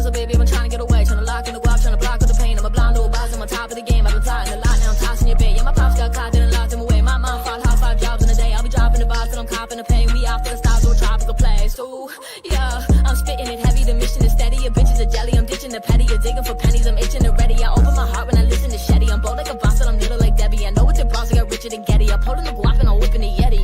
bitches a baby, I'm trying to get away. Trying to lock in the guap, trying to block with the pain. I'm a blind little boss, I'm on top of the game. I've been plotting a lot, now I'm tossing your bait. Yeah, my pops got caught, didn't lock them away. My mom fought hard 5 jobs in a day. I'll be dropping the box, but I'm copping the pain. We out for the stars, we're tropical place. Ooh, yeah, I'm spitting it heavy, the mission is steady. Your bitches are jelly, I'm ditching the petty. You're digging for pennies, I'm itching and ready. I open my heart when I listen to Shetty. I'm bold like a boss, and I'm little like Debbie. I know it's your boss, I got richer than Getty. I'm holding the guap and I'm whipping the Yeti.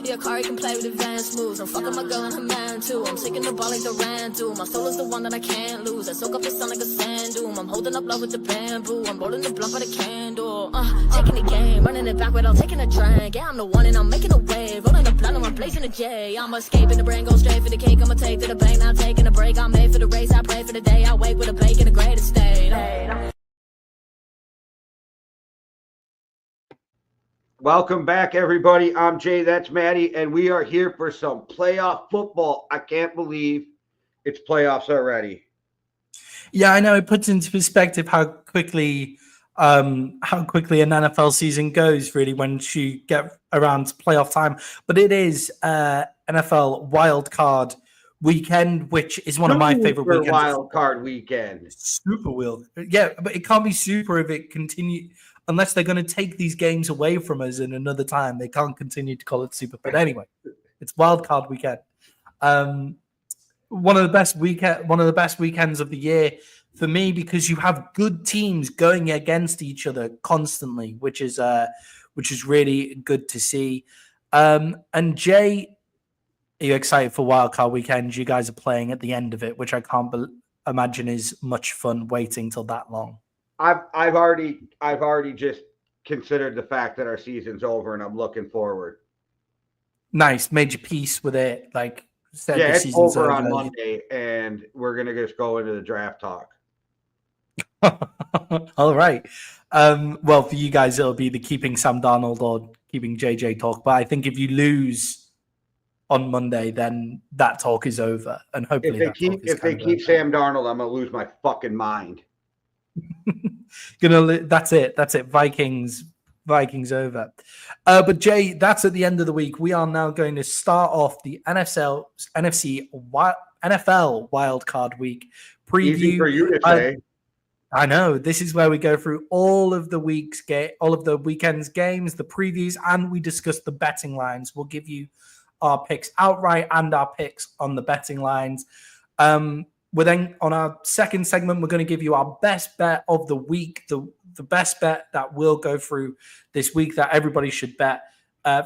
Yeah, Kari can play with advanced moves. I'm fucking my girl and her man too. I'm taking the ball like the Rand do. My soul is the one that I can't lose. I soak up the sun like a sand dune. I'm holding up love with the bamboo. I'm rolling the blunt by the candle. Taking the game, running it back without taking a drink. Yeah, I'm the one and I'm making a wave. Rolling the blunt and I'm blazing a J. I'm escaping the brain, go straight for the cake. I'ma take to the bank, now taking a break. I'm made for the race, I pray for the day. I wake with a bake in a great estate. Welcome back, everybody. I'm Jay, that's Maddie, and we are here for some playoff football. I can't believe it's playoffs already. Yeah, I know. It puts into perspective how quickly an NFL season goes, really, once you get around to playoff time. But it is NFL Wildcard Weekend, which is one of my favorite weekends. Wildcard Weekend. Super wild. Yeah, but it can't be super if it continues. Unless they're going to take these games away from us in another time, they can't continue to call it super. But anyway, it's Wildcard Weekend. One of the best weekends of the year for me, because you have good teams going against each other constantly, which is really good to see. And Jay, are you excited for Wildcard Weekend? You guys are playing at the end of it, which I can't imagine is much fun waiting till that long. I've already just considered the fact that our season's over, and I'm looking forward. Nice, made your peace with it. Like, said yeah, the it's season's over on Monday, and we're gonna just go into the draft talk. All right. Well, for you guys, it'll be the keeping Sam Darnold or keeping JJ talk. But I think if you lose on Monday, then that talk is over, and hopefully if they keep Sam Darnold, I'm gonna lose my fucking mind. That's it. Vikings over. But Jay, that's at the end of the week. We are now going to start off the NFL Wildcard Week preview. Easy for you to say. I know. This is where we go through all of the weekend's games, the previews, and we discuss the betting lines. We'll give you our picks outright and our picks on the betting lines. We're then on our second segment, we're going to give you our best bet of the week, the best bet that will go through this week that everybody should bet.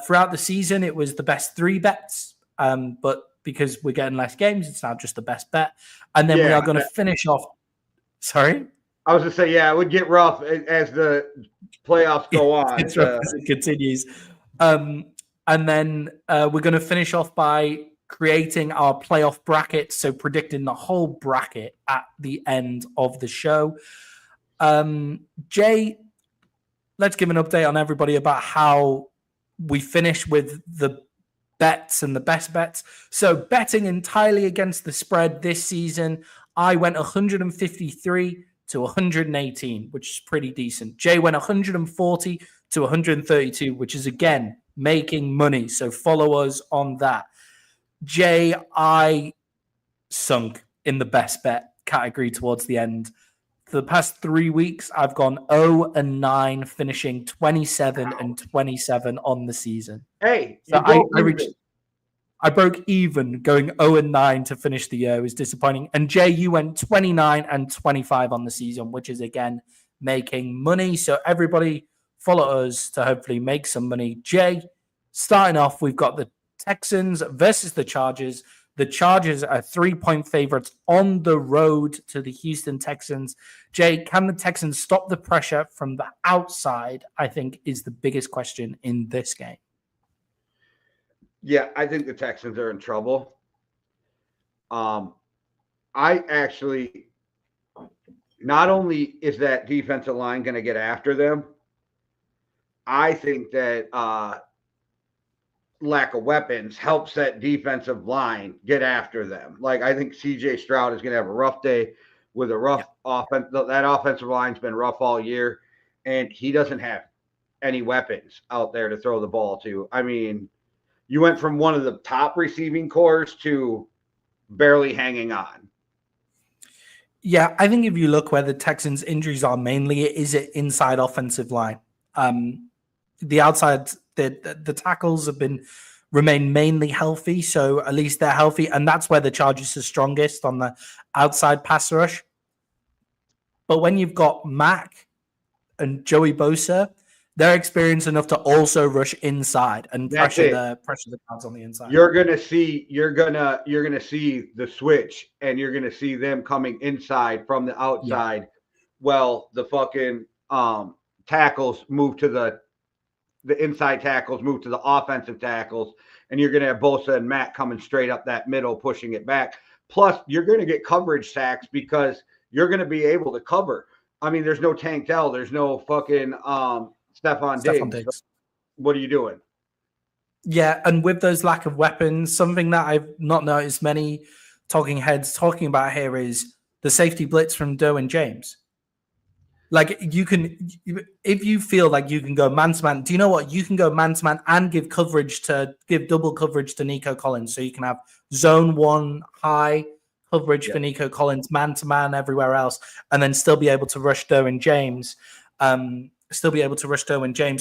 Throughout the season, it was the best 3 bets, but because we're getting less games, it's now just the best bet. And then we are going to finish off. Sorry? I was going to say, it would get rough as the playoffs go on. It's rough as it continues. And then we're going to finish off by creating our playoff bracket, so predicting the whole bracket at the end of the show. Jay, let's give an update on everybody about how we finish with the bets and the best bets. So betting entirely against the spread this season, I went 153 to 118, which is pretty decent. Jay went 140 to 132, which is, again, making money. So follow us on that. Jay, I sunk in the best bet category towards the end. For the past 3 weeks, I've gone 0-9, finishing 27-27 on the season. Hey, so I broke even going 0-9 to finish the year. It was disappointing. And Jay, you went 29-25 on the season, which is, again, making money. So everybody follow us to hopefully make some money. Jay, starting off, we've got the Texans versus the Chargers. The Chargers are 3-point favorites on the road to the Houston Texans. Jay, can the Texans stop the pressure from the outside? I think is the biggest question in this game. Yeah, I think the Texans are in trouble. I actually, not only is that defensive line going to get after them, I think that lack of weapons helps that defensive line get after them. Like, I think CJ Stroud is going to have a rough day with a rough offense. That offensive line's been rough all year, and he doesn't have any weapons out there to throw the ball to. I mean, you went from one of the top receiving corps to barely hanging on. Yeah, I think if you look where the Texans' injuries are mainly, is it inside offensive line. The outside, the tackles have remain mainly healthy, so at least they're healthy, and that's where the Chargers are strongest on the outside pass rush. But when you've got Mac and Joey Bosa, they're experienced enough to also rush inside and pressure the guards on the inside. You're gonna see the switch, and you're gonna see them coming inside from the outside. Yeah. Well, the fucking tackles move to the inside tackles move to the offensive tackles, and you're gonna have Bosa and Matt coming straight up that middle, pushing it back. Plus, you're gonna get coverage sacks because you're gonna be able to cover. I mean, there's no Tank Dell, there's no fucking Stephon Diggs. So what are you doing? Yeah, and with those lack of weapons, something that I've not noticed many talking heads talking about here is the safety blitz from Derwin James. Like, you can, if you feel like you can go man-to-man, do you know what? You can go man-to-man and give double coverage to Nico Collins. So you can have zone one high coverage for Nico Collins, man-to-man everywhere else, and then still be able to rush Derwin James.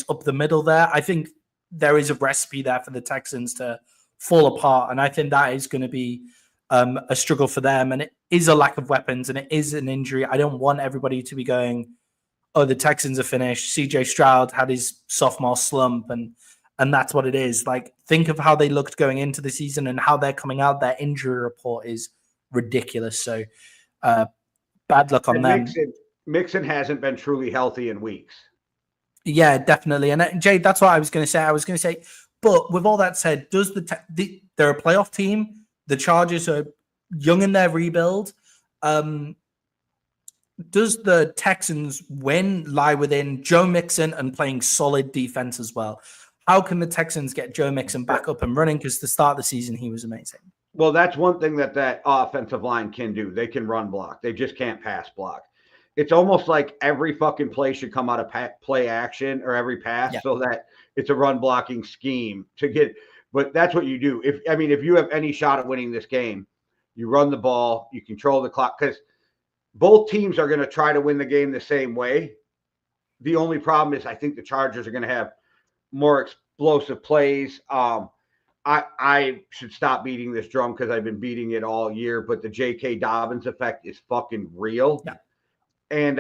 Up the middle there. I think there is a recipe there for the Texans to fall apart, and I think that is going to be a struggle for them, and it is a lack of weapons, and it is an injury. I don't want everybody to be going, oh, the Texans are finished. CJ Stroud had his sophomore slump, and that's what it is. Like, think of how they looked going into the season and how they're coming out. Their injury report is ridiculous. So bad luck on them. Mixon hasn't been truly healthy in weeks. Yeah, definitely. And Jay, that's what I was going to say. But with all that said, they're a playoff team. The Chargers are young in their rebuild. Does the Texans' win lie within Joe Mixon and playing solid defense as well? How can the Texans get Joe Mixon back up and running? Because to start the season, he was amazing. Well, that's one thing that offensive line can do. They can run block. They just can't pass block. It's almost like every fucking play should come out of play action, or every pass, so that it's a run blocking scheme to get. But that's what you do. If you have any shot at winning this game, you run the ball, you control the clock, because both teams are going to try to win the game the same way. The only problem is I think the Chargers are going to have more explosive plays. I should stop beating this drum because I've been beating it all year, but the J.K. Dobbins effect is fucking real. Yeah. And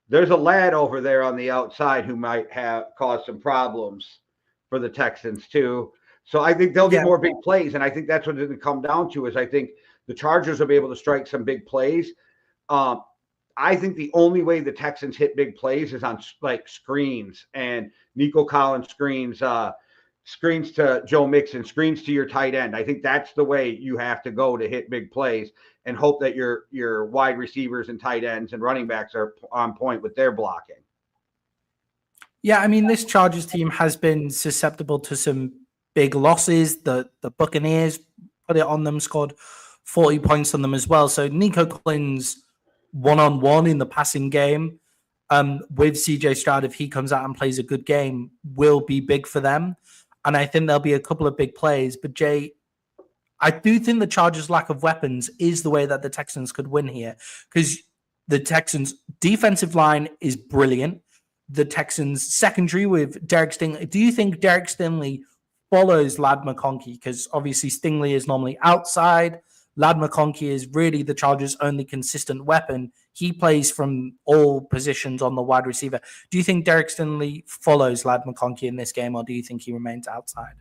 there's a lad over there on the outside who might have caused some problems for the Texans too. So I think they'll get more big plays, and I think that's what it's going to come down to. Is I think the Chargers will be able to strike some big plays. I think the only way the Texans hit big plays is on like screens, and Nico Collins screens to Joe Mixon, screens to your tight end. I think that's the way you have to go to hit big plays, and hope that your wide receivers and tight ends and running backs are on point with their blocking. Yeah, I mean, this Chargers team has been susceptible to some big losses. The Buccaneers put it on them, scored 40 points on them as well. So Nico Collins one-on-one in the passing game with CJ Stroud, if he comes out and plays a good game, will be big for them. And I think there'll be a couple of big plays. But Jay, I do think the Chargers' lack of weapons is the way that the Texans could win here, because the Texans' defensive line is brilliant. The Texans' secondary with Derek Stingley. Do you think Derek Stingley follows Ladd McConkey? Because obviously Stingley is normally outside. Ladd McConkey is really the Chargers' only consistent weapon. He plays from all positions on the wide receiver. Do you think Derek Stingley follows Ladd McConkey in this game, or do you think he remains outside?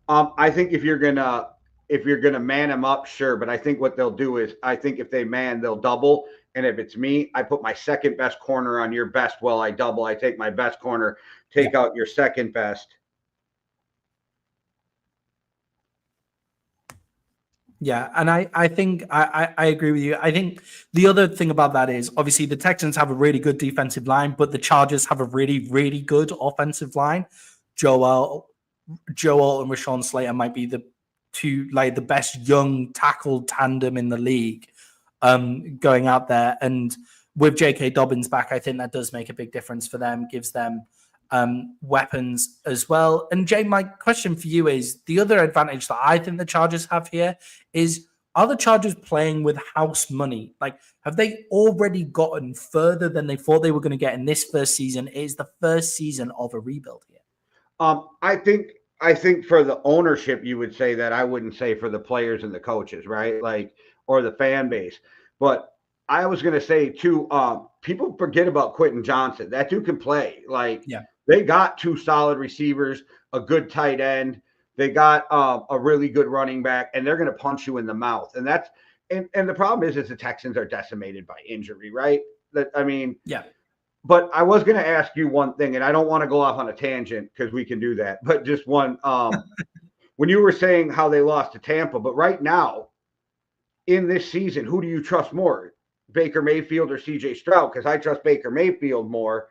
I think if you're gonna man him up, sure. But I think what they'll do is, I think if they man, they'll double. And if it's me, I put my second best corner on your best. Well, I double. I take my best corner, take out your second best. Yeah, and I think I agree with you. I think the other thing about that is, obviously, the Texans have a really good defensive line, but the Chargers have a really, really good offensive line. Joe and Rashawn Slater might be the best young tackle tandem in the league going out there. And with J.K. Dobbins back, I think that does make a big difference for them, gives them weapons as well. And Jay, my question for you is, the other advantage that I think the Chargers have here is are the Chargers playing with house money? Like, have they already gotten further than they thought they were going to get in this first season? It is the first season of a rebuild here. I think for the ownership, you would say that. I wouldn't say for the players and the coaches, right? Like, or the fan base. But I was going to say too, people forget about Quentin Johnson. That dude can play. Like, they got 2 solid receivers, a good tight end. They got a really good running back, and they're going to punch you in the mouth. And that's and the problem is the Texans are decimated by injury, right? But I was going to ask you one thing, and I don't want to go off on a tangent because we can do that. But just one, when you were saying how they lost to Tampa, but right now in this season, who do you trust more, Baker Mayfield or CJ Stroud? Because I trust Baker Mayfield more,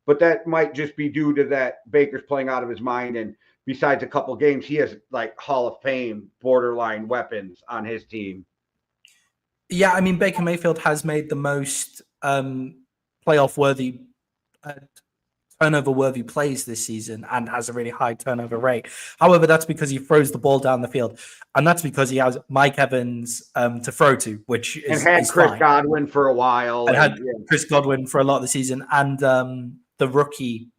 but that might just be due to that Baker's playing out of his mind, and besides a couple games, he has like Hall of Fame borderline weapons on his team. Yeah, I mean, Baker Mayfield has made the most playoff-worthy, turnover-worthy plays this season and has a really high turnover rate. However, that's because he throws the ball down the field, and that's because he has Mike Evans to throw to, which is and had Chris fine. Godwin for a while, and had Chris Godwin for a lot of the season, and the rookie.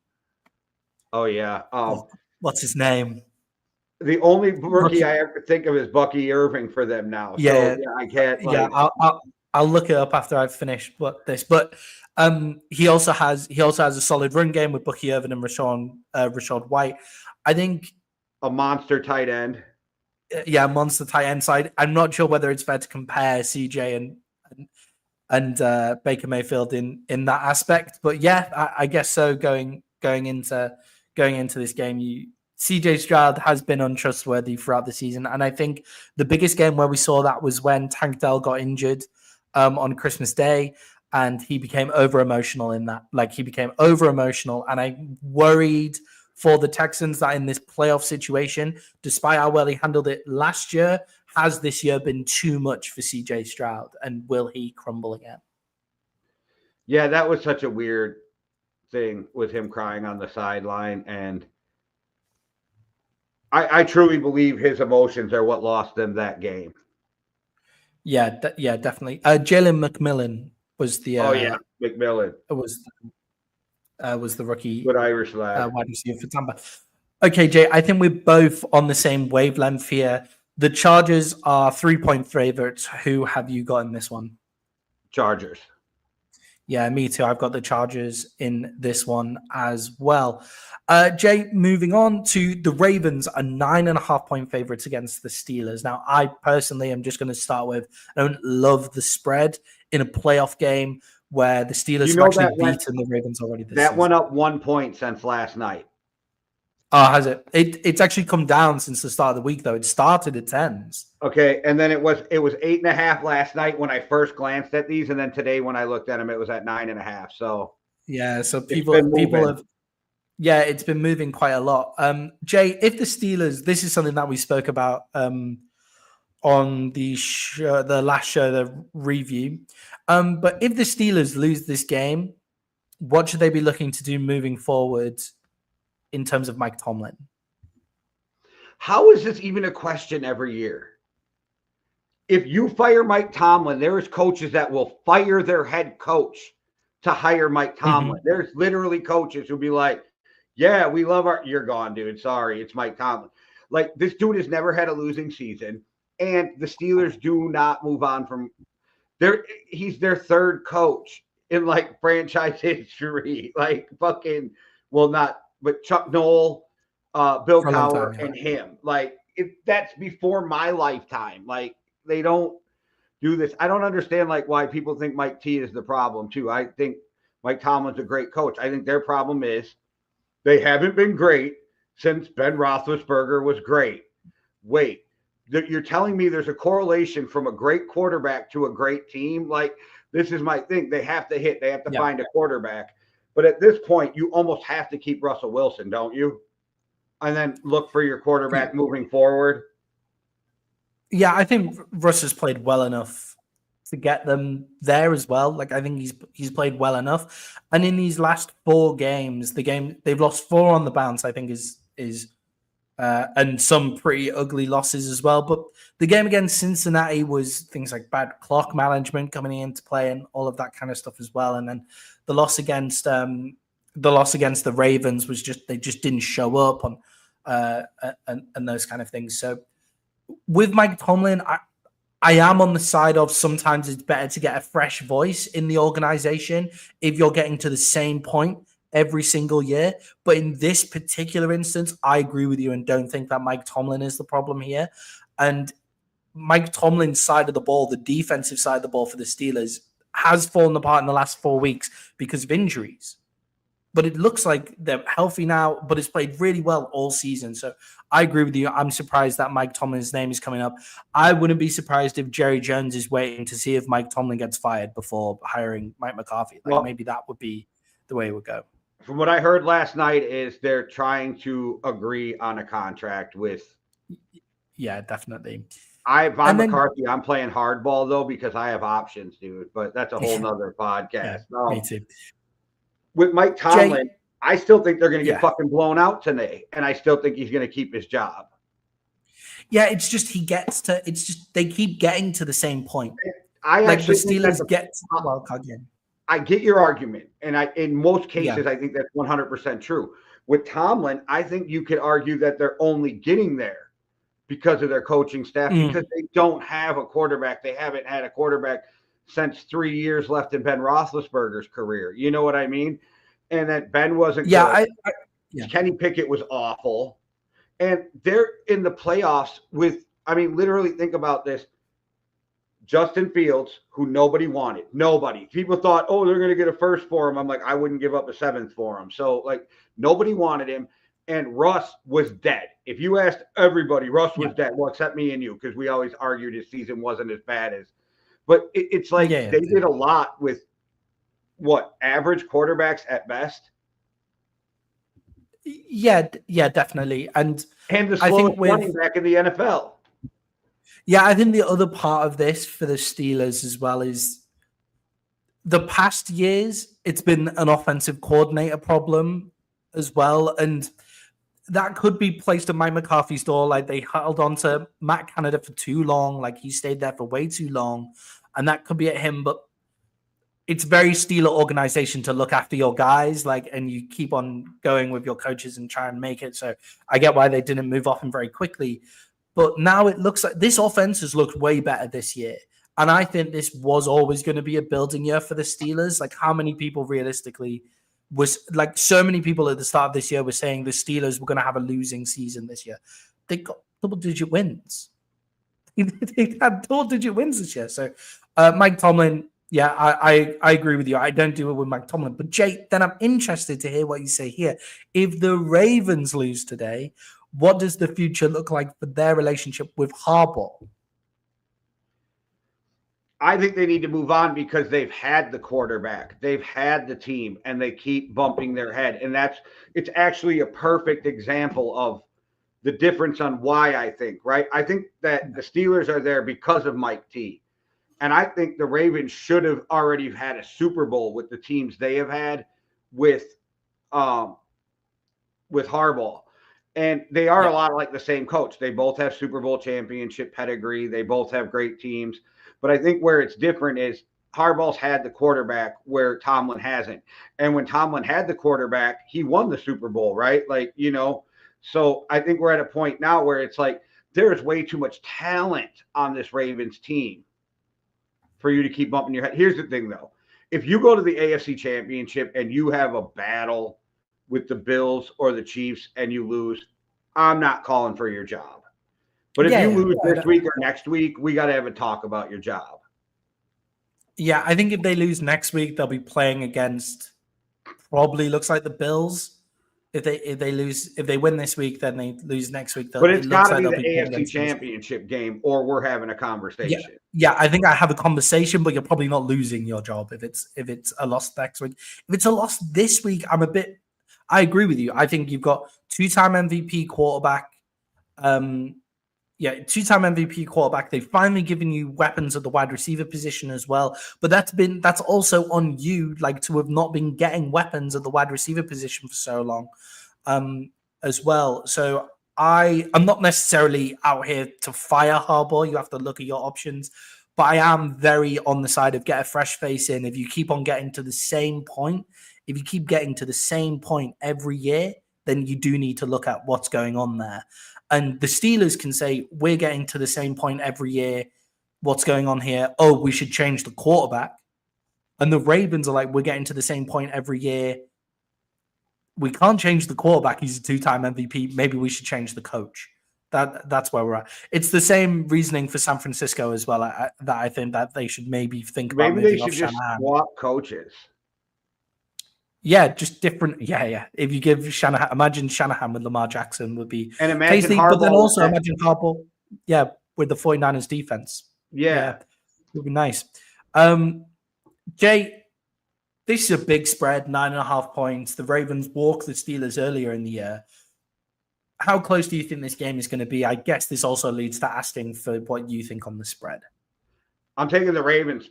Oh yeah, what's his name? The only rookie I ever think of is Bucky Irving for them now. Yeah, so, I can't. I'll look it up after I've finished this. But he also has a solid run game with Bucky Irving and Rashad White. I think a monster tight end. Yeah, monster tight end side. I'm not sure whether it's fair to compare CJ and Baker Mayfield in that aspect, but yeah, I guess so. Going into this game, CJ Stroud has been untrustworthy throughout the season, and I think the biggest game where we saw that was when Tank Dell got injured on Christmas Day, and he became over emotional in that. Like, he became over emotional, and I worried for the Texans that in this playoff situation, despite how well he handled it last year, has this year been too much for CJ Stroud, and will he crumble again? Yeah, that was such a weird thing with him crying on the sideline, and I truly believe his emotions are what lost them that game. Yeah, definitely. Jalen McMillan was the McMillan was the rookie, good Irish lad, wide receiver for Tampa. Okay, Jay, I think we're both on the same wavelength here. The Chargers are 3-point favorites. Who have you got in this one? Chargers. Yeah, me too. I've got the Chargers in this one as well. Jay, moving on to the Ravens, are 9.5-point favorites against the Steelers. Now, I personally am just going to start with, I don't love the spread in a playoff game where the Steelers have actually beaten the Ravens already this season. Went up 1 point since last night. Oh, has it? It's actually come down since the start of the week, though. It started at 10s. Okay, and then it was 8.5 last night when I first glanced at these, and then today when I looked at them, it was at 9.5. So yeah, so people have. Yeah, it's been moving quite a lot. Jay, if the Steelers, this is something that we spoke about on the last show, the review. But if the Steelers lose this game, what should they be looking to do moving forward in terms of Mike Tomlin? How is this even a question every year? If you fire Mike Tomlin, there's coaches that will fire their head coach to hire Mike Tomlin. Mm-hmm. There's literally coaches who'll be like, yeah, we love you're gone, dude. Sorry, it's Mike Tomlin. Like, this dude has never had a losing season, and the Steelers do not move on from he's their third coach in like franchise history. Like, fucking, well, not, but Chuck Noll, Bill Cowher, and him. Like, that's before my lifetime. Like, they don't do this. I don't understand like why people think Mike T is the problem too. I think Mike Tomlin's a great coach. I think their problem is they haven't been great since Ben Roethlisberger was great. Wait, you're telling me there's a correlation from a great quarterback to a great team? Like, this is my thing. They have to hit. They have to find a quarterback. But at this point, you almost have to keep Russell Wilson, don't you? And then look for your quarterback moving forward. Yeah, I think Russ has played well enough to get them there as well. Like, I think he's played well enough. And in these last 4 games, they've lost 4 on the bounce, I think is and some pretty ugly losses as well. But the game against Cincinnati was things like bad clock management coming into play and all of that kind of stuff as well. And then the loss against the Ravens was they just didn't show up on and those kind of things. So with Mike Tomlin, I am on the side of sometimes it's better to get a fresh voice in the organization if you're getting to the same point every single year. But in this particular instance, I agree with you and don't think that Mike Tomlin is the problem here. And Mike Tomlin's side of the ball, the defensive side of the ball for the Steelers, has fallen apart in the last 4 weeks because of injuries. But it looks like they're healthy now, but it's played really well all season. So I agree with you. I'm surprised that Mike Tomlin's name is coming up. I wouldn't be surprised if Jerry Jones is waiting to see if Mike Tomlin gets fired before hiring Mike McCarthy. Maybe that would be the way it would go. From what I heard last night is they're trying to agree on a contract with. Yeah, definitely. I'm McCarthy. I'm playing hardball though because I have options, dude. But that's a whole nother podcast. Yeah, me too. With Mike Tomlin, I still think they're going to get fucking blown out today, and I still think he's going to keep his job. Yeah, it's just they keep getting to the same point. I like actually the Steelers get to the wildcard game. I get your argument, and in most cases, I think that's 100% true. With Tomlin, I think you could argue that they're only getting there because of their coaching staff, because they don't have a quarterback. They haven't had a quarterback since 3 years left in Ben Roethlisberger's career. You know what I mean? And that Ben wasn't good. Kenny Pickett was awful. And they're in the playoffs literally think about this. Justin Fields, who nobody wanted. Nobody. People thought, they're going to get a first for him. I'm like, I wouldn't give up a seventh for him. So, nobody wanted him. And Russ was dead. If you asked everybody, Russ was dead. Well, except me and you, because we always argued his season wasn't as bad as. But it's like they did a lot with average quarterbacks at best. Yeah, definitely. And the slowest running back in the NFL. Yeah, I think the other part of this for the Steelers as well is the past years, it's been an offensive coordinator problem as well. And that could be placed at Mike McCarthy's door. Like they held on to Matt Canada for too long. Like he stayed there for way too long. And that could be at him. But it's very Steeler organization to look after your guys. And you keep on going with your coaches and try and make it. So I get why they didn't move off him very quickly. But now it looks like this offense has looked way better this year. And I think this was always going to be a building year for the Steelers. Like how many people realistically so many people at the start of this year were saying the Steelers were going to have a losing season this year. They got double-digit wins. They had double-digit wins this year. So Mike Tomlin, I agree with you. I don't do it with Mike Tomlin. But Jay, then I'm interested to hear what you say here. If the Ravens lose today, what does the future look like for their relationship with Harbaugh? I think they need to move on because they've had the quarterback, they've had the team, and they keep bumping their head. And it's actually a perfect example of the difference on why I think, right? I think that the Steelers are there because of Mike T. And I think the Ravens should have already had a Super Bowl with the teams they have had with Harbaugh. And they are a lot like the same coach. They both have Super Bowl championship pedigree. They both have great teams. But I think where it's different is Harbaugh's had the quarterback where Tomlin hasn't. And when Tomlin had the quarterback, he won the Super Bowl, right? So I think we're at a point now where it's like there is way too much talent on this Ravens team for you to keep bumping your head. Here's the thing, though. If you go to the AFC Championship and you have a battle with the Bills or the Chiefs and you lose, I'm not calling for your job. But if you lose this week or next week, we got to have a talk about your job. Yeah, I think if they lose next week, they'll be playing against probably looks like the Bills. If they win this week, then they lose next week. But it's got to be the AFC Championship game, or we're having a conversation. Yeah, I think I have a conversation, but you're probably not losing your job if it's a loss next week. If it's a loss this week, I agree with you. I think you've got two-time MVP quarterback. Two-time MVP quarterback. They've finally given you weapons at the wide receiver position as well. But that's also on you, to have not been getting weapons at the wide receiver position for so long, as well. So I'm not necessarily out here to fire Harbaugh. You have to look at your options. But I am very on the side of get a fresh face in. If you keep on getting to the same point, if you keep getting to the same point every year, then you do need to look at what's going on there. And the Steelers can say, we're getting to the same point every year. What's going on here? Oh, we should change the quarterback. And the Ravens are like, we're getting to the same point every year. We can't change the quarterback. He's a 2-time MVP. Maybe we should change the coach. That's where we're at. It's the same reasoning for San Francisco as well. That I think that they should maybe think about. Maybe they should just swap coaches. Yeah, just different. Yeah. If you give Shanahan, imagine Shanahan with Lamar Jackson would be and imagine tasty, Harbaugh, but then also imagine Harbaugh. Yeah, with the 49ers defense. Yeah, it would be nice. Jay, this is a big spread, 9.5 points. The Ravens walked the Steelers earlier in the year. How close do you think this game is going to be? I guess this also leads to asking for what you think on the spread. I'm taking the Ravens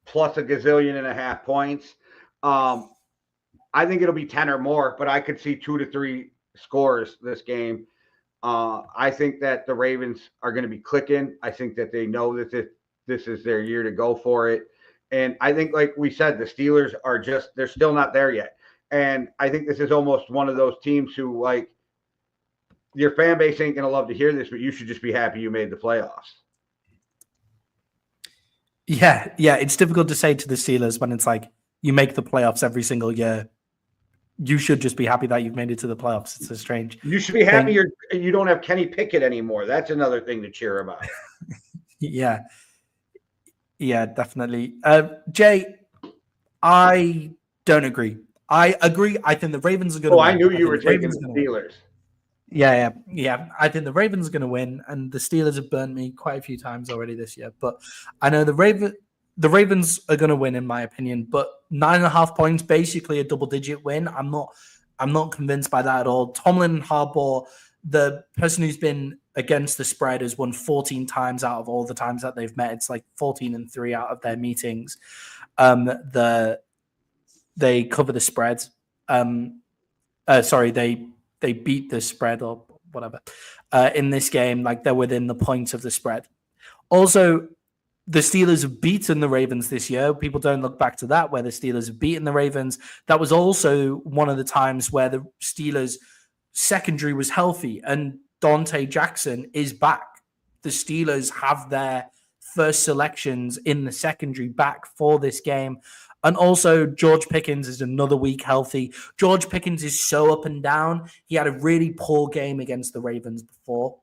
plus a gazillion and a half points. I think it'll be 10 or more, but I could see 2 to 3 scores this game. I think that the Ravens are going to be clicking. I think that they know that this is their year to go for it. And I think, like we said, the Steelers are they're still not there yet. And I think this is almost one of those teams who, like, your fan base ain't going to love to hear this, but you should just be happy you made the playoffs. Yeah. It's difficult to say to the Steelers when it's like you make the playoffs every single year. You should just be happy that you've made it to the playoffs. It's so strange. You should be happy you don't have Kenny Pickett anymore. That's another thing to cheer about. Yeah, definitely. Jay, I don't agree. I agree. I think the Ravens are going to win. I knew you were taking the Steelers. Yeah. I think the Ravens are going to win, and the Steelers have burned me quite a few times already this year. But I know the Ravens are going to win, in my opinion. But 9.5 points, basically a double-digit win. I'm not convinced by that at all. Tomlin and Harbaugh, the person who's been against the spread, has won 14 times out of all the times that they've met. It's like 14-3 out of their meetings. They cover the spread. They beat the spread or whatever in this game. Like, they're within the points of the spread. Also, the Steelers have beaten the Ravens this year. People don't look back to that, where the Steelers have beaten the Ravens. That was also one of the times where the Steelers secondary was healthy and Dante Jackson is back. The Steelers have their first selections in the secondary back for this game. And also, George Pickens is another week healthy. George Pickens is so up and down. He had a really poor game against the Ravens before.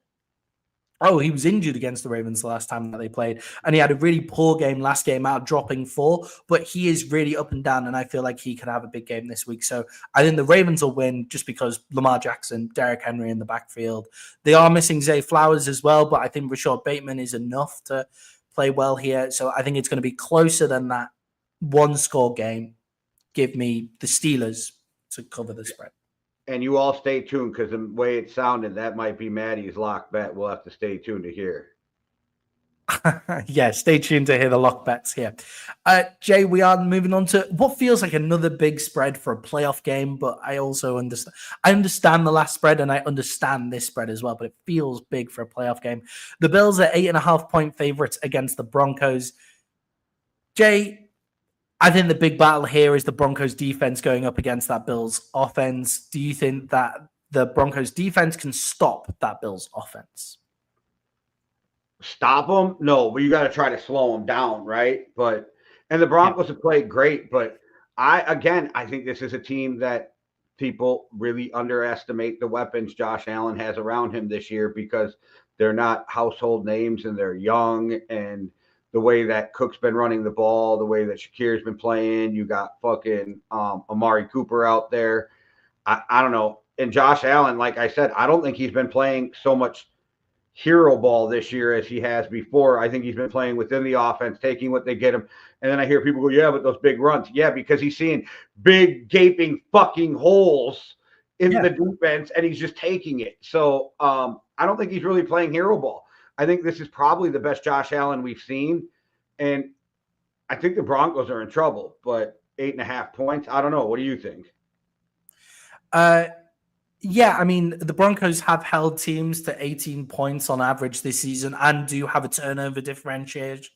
Oh, he was injured against the Ravens the last time that they played. And he had a really poor game last game out, dropping 4. But he is really up and down, and I feel like he could have a big game this week. So I think the Ravens will win just because Lamar Jackson, Derrick Henry in the backfield. They are missing Zay Flowers as well, but I think Rashad Bateman is enough to play well here. So I think it's going to be closer than that one-score game. Give me the Steelers to cover the spread. And you all stay tuned, because the way it sounded, that might be Maddie's lock bet. We'll have to stay tuned to hear. Yeah, stay tuned to hear the lock bets here. Jay, we are moving on to what feels like another big spread for a playoff game, but I also understand. I understand the last spread, and I understand this spread as well, but it feels big for a playoff game. The Bills are 8.5-point favorites against the Broncos. Jay, I think the big battle here is the Broncos defense going up against that Bills offense. Do you think that the Broncos defense can stop that Bills offense? Stop them? No, but you got to try to slow them down, right? And the Broncos have played great, but I think this is a team that people really underestimate the weapons Josh Allen has around him this year, because they're not household names and they're young, and the way that Cook's been running the ball, the way that Shakir's been playing, you got fucking Amari Cooper out there. I don't know. And Josh Allen, like I said, I don't think he's been playing so much hero ball this year as he has before. I think he's been playing within the offense, taking what they get him. And then I hear people go, yeah, but those big runs. Yeah, because he's seeing big gaping fucking holes in the defense, and he's just taking it. So I don't think he's really playing hero ball. I think this is probably the best Josh Allen we've seen. And I think the Broncos are in trouble, but 8.5 points, I don't know. What do you think? Yeah, I mean, the Broncos have held teams to 18 points on average this season and do have a turnover differentiation.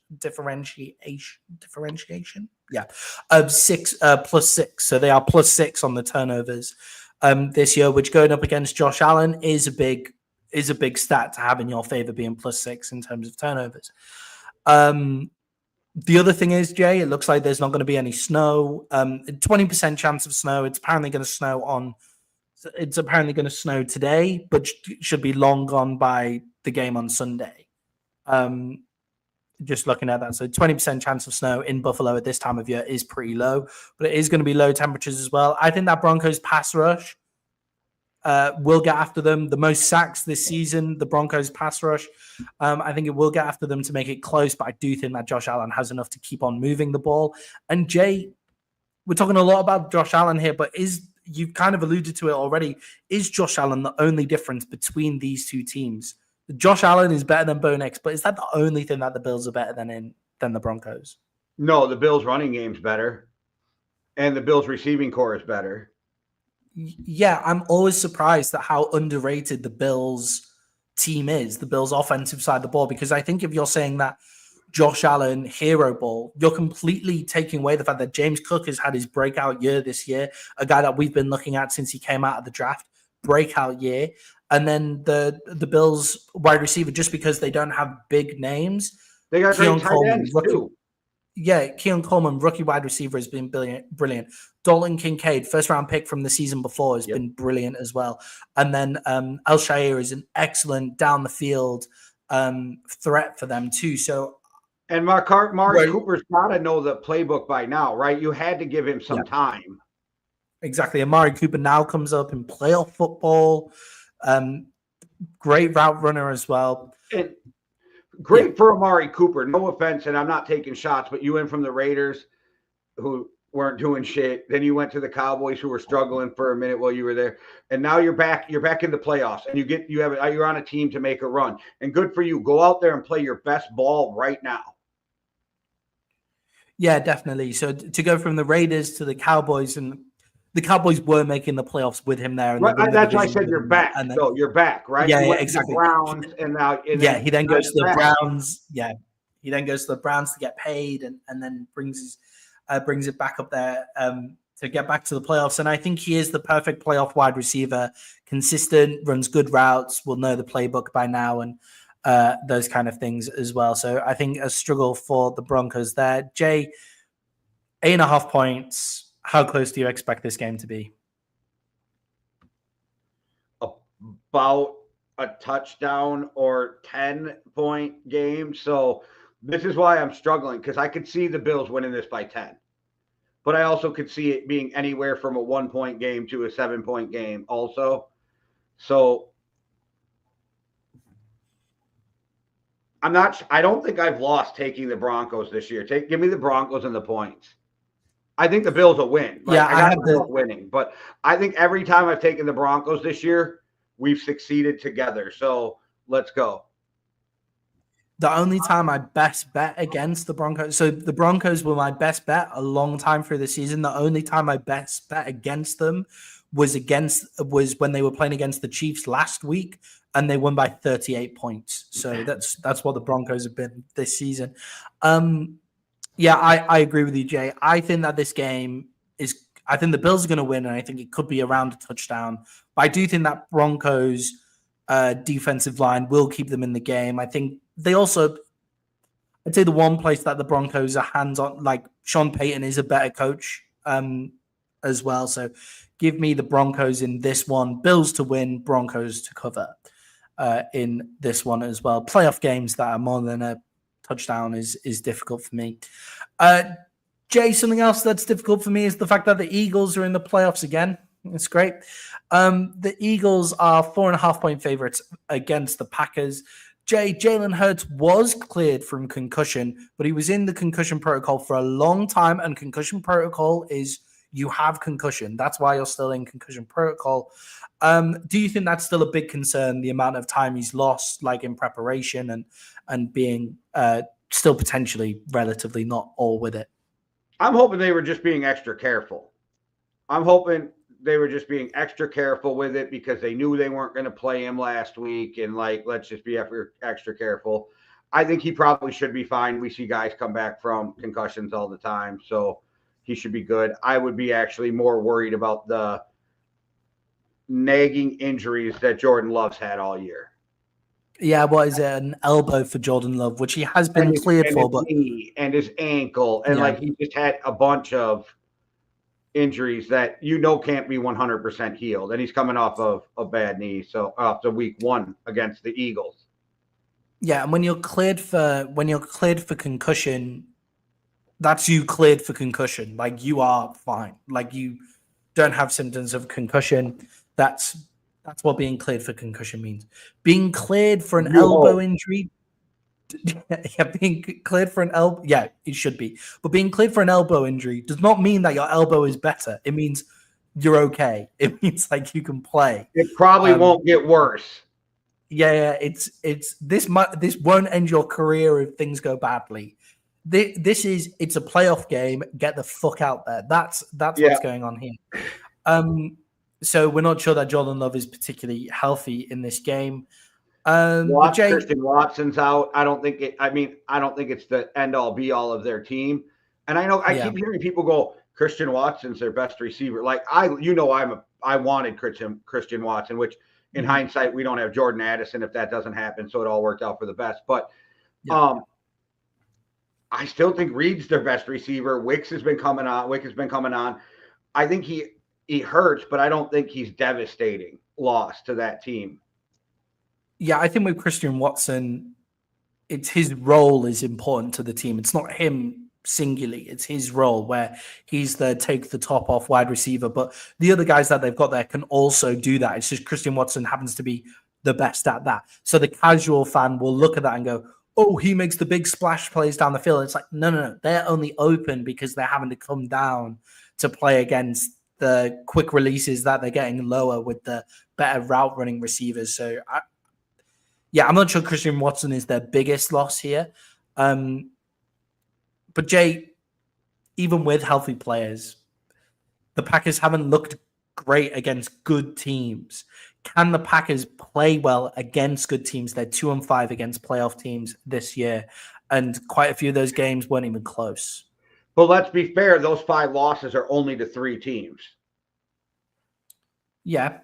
Yeah, of six +6. So they are +6 on the turnovers this year, which going up against Josh Allen is a big stat to have in your favor, being +6 in terms of turnovers. The other thing is, Jay, it looks like there's not going to be any snow. 20% chance of snow. It's apparently going to snow today, but should be long gone by the game on Sunday. Just looking at that. So 20% chance of snow in Buffalo at this time of year is pretty low, but it is going to be low temperatures as well. I think that Broncos pass rush will get after them. The most sacks this season, the Broncos pass rush. I think it will get after them to make it close, but I do think that Josh Allen has enough to keep on moving the ball. And Jay, we're talking a lot about Josh Allen here, but you've kind of alluded to it already. Is Josh Allen the only difference between these two teams? Josh Allen is better than Bo Nix, but is that the only thing that the Bills are better than the Broncos? No, the Bills' running game's better, and the Bills' receiving core is better. Yeah, I'm always surprised at how underrated the Bills team is, the Bills' offensive side of the ball, because I think if you're saying that Josh Allen hero ball, you're completely taking away the fact that James Cook has had his breakout year this year, a guy that we've been looking at since he came out of the draft, breakout year. And then the Bills wide receiver, just because they don't have big names, they got great tight ends too. Yeah, Keon Coleman, rookie wide receiver, has been brilliant. Dalton Kincaid, first round pick from the season before, has been brilliant as well. And then El Shair is an excellent down the field threat for them too. So, and Mari Cooper's got to know the playbook by now, right? You had to give him some time. Exactly. Amari Cooper now comes up in playoff football. Great route runner as well. And great for Amari Cooper. No offense, and I'm not taking shots, but you went from the Raiders, who weren't doing shit. Then you went to the Cowboys, who were struggling for a minute while you were there, and now you're back. You're back in the playoffs, and you're on a team to make a run. And good for you. Go out there and play your best ball right now. Yeah, definitely. So to go from the Raiders to the Cowboys, and the Cowboys were making the playoffs with him there. And right, that's why I said you're back. So you're back, right? Yeah, exactly. The Browns, and now he then goes to the Browns. Yeah, he then goes to the Browns to get paid, and then brings it back up there to get back to the playoffs. And I think he is the perfect playoff wide receiver. Consistent, runs good routes, will know the playbook by now, and those kind of things as well. So I think a struggle for the Broncos there. Jay, 8.5 points. How close do you expect this game to be? About a touchdown or 10-point game. So this is why I'm struggling, because I could see the Bills winning this by 10. But I also could see it being anywhere from a 1-point game to a 7-point game also. So I don't think I've lost taking the Broncos this year. Give me the Broncos and the points. I think the Bills will win. Right? Yeah, I have the winning, but I think every time I've taken the Broncos this year, we've succeeded together. So let's go. The only time I best bet against the Broncos, so the Broncos were my best bet a long time through the season. The only time I best bet against them was when they were playing against the Chiefs last week, and they won by 38 points. So that's what the Broncos have been this season. Yeah, I agree with you, Jay. I think that this game I think the Bills are going to win, and I think it could be around a touchdown. But I do think that Broncos defensive line will keep them in the game. I think they also, I'd say the one place that the Broncos are hands-on, like Sean Payton is a better coach as well. So give me the Broncos in this one. Bills to win, Broncos to cover in this one as well. Playoff games that are more than a touchdown is difficult for me. Jay, something else that's difficult for me is the fact that the Eagles are in the playoffs again. It's great. The Eagles are 4.5-point favorites against the Packers. Jay, Jalen Hurts was cleared from concussion, but he was in the concussion protocol for a long time, and concussion protocol is you have concussion. That's why you're still in concussion protocol. Do you think that's still a big concern, the amount of time he's lost, like in preparation and being still potentially relatively not all with it? I'm hoping they were just being extra careful. I'm hoping they were just being extra careful with it because they knew they weren't going to play him last week, and like, let's just be extra careful. I think he probably should be fine. We see guys come back from concussions all the time, so he should be good. I would be actually more worried about the nagging injuries that Jordan Love's had all year. Yeah, what is it? An elbow for Jordan Love, which he has been cleared for, but knee and his ankle, and like he just had a bunch of injuries that can't be 100% healed, and he's coming off of a bad knee, so off the week 1 against the Eagles. Yeah, and when you're cleared for concussion, that's you cleared for concussion. Like, you are fine. Like, you don't have symptoms of concussion. That's what being cleared for concussion means. Being cleared for an elbow injury. Yeah, being cleared for an elbow. Yeah, it should be. But being cleared for an elbow injury does not mean that your elbow is better. It means you're okay. It means like you can play. It probably won't get worse. Yeah, it's this won't end your career if things go badly. It's a playoff game. Get the fuck out there. That's what's going on here. So we're not sure that Jordan Love is particularly healthy in this game. Christian Watson's out. I don't think it's the end all be all of their team. And I know I keep hearing people go, Christian Watson's their best receiver. Like I wanted Christian Watson, which in hindsight we don't have Jordan Addison if that doesn't happen. So it all worked out for the best. But I still think Reed's their best receiver. Wick has been coming on. I think he hurts, but I don't think he's devastating loss to that team. Yeah, I think with Christian Watson, it's his role is important to the team. It's not him singularly. It's his role where he's the take the top off wide receiver. But the other guys that they've got there can also do that. It's just Christian Watson happens to be the best at that. So the casual fan will look at that and go, oh, he makes the big splash plays down the field. It's like, no. They're only open because they're having to come down to play against the quick releases that they're getting lower with the better route running receivers. So I'm not sure Christian Watson is their biggest loss here. But Jay, even with healthy players, the Packers haven't looked great against good teams. Can the Packers play well against good teams? They're 2-5 against playoff teams this year, and quite a few of those games weren't even close. But let's be fair, those 5 losses are only to 3 teams. Yeah.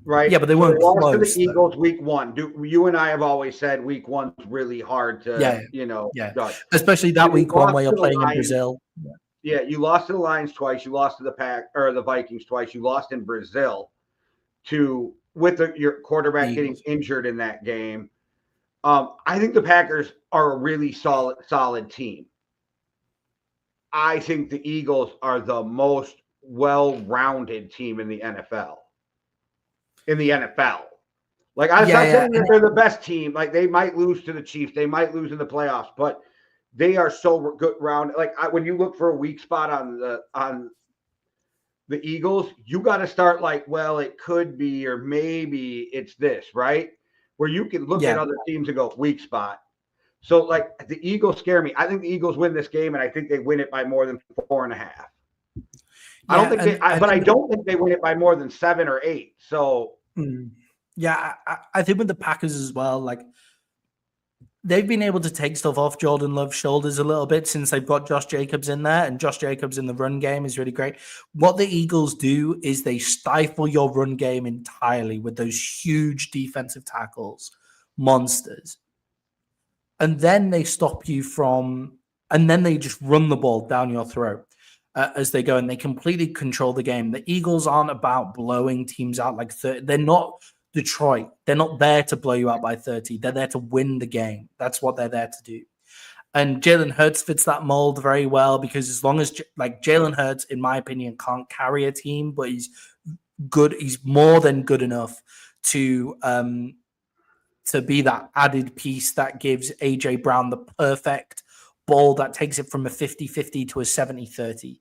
Right. Yeah, but they weren't close. Lost to the Eagles week 1. You and I have always said week 1's really hard to, judge. Especially that week 1 where you're playing in Brazil. Yeah, you lost to the Lions twice. You lost to the Vikings twice. You lost in Brazil with your quarterback getting injured in that game. I think the Packers are a really solid team. I think the Eagles are the most well-rounded team in the NFL. Like I'm not saying that they're the best team. Like they might lose to the Chiefs, they might lose in the playoffs, but they are so good round. Like when you look for a weak spot on the Eagles, you got to start like, well, it could be, or maybe it's this, right? Where you can look at other teams and go weak spot. So like the Eagles scare me. I think the Eagles win this game, and I think they win it by more than 4.5. I don't think I don't think they win it by more than 7 or 8. So I think with the Packers as well, like they've been able to take stuff off Jordan Love's shoulders a little bit since they've got Josh Jacobs in there, and Josh Jacobs in the run game is really great. What the Eagles do is they stifle your run game entirely with those huge defensive tackles, monsters. And then they stop you and then they just run the ball down your throat. As they go, and they completely control the game. The Eagles aren't about blowing teams out like 30. They're not Detroit. They're not there to blow you out by 30. They're there to win the game. That's what they're there to do. And Jalen Hurts fits that mold very well because as long as Jalen Hurts, in my opinion, can't carry a team, but he's good. He's more than good enough to be that added piece that gives AJ Brown the perfect ball that takes it from a 50-50 to a 70-30.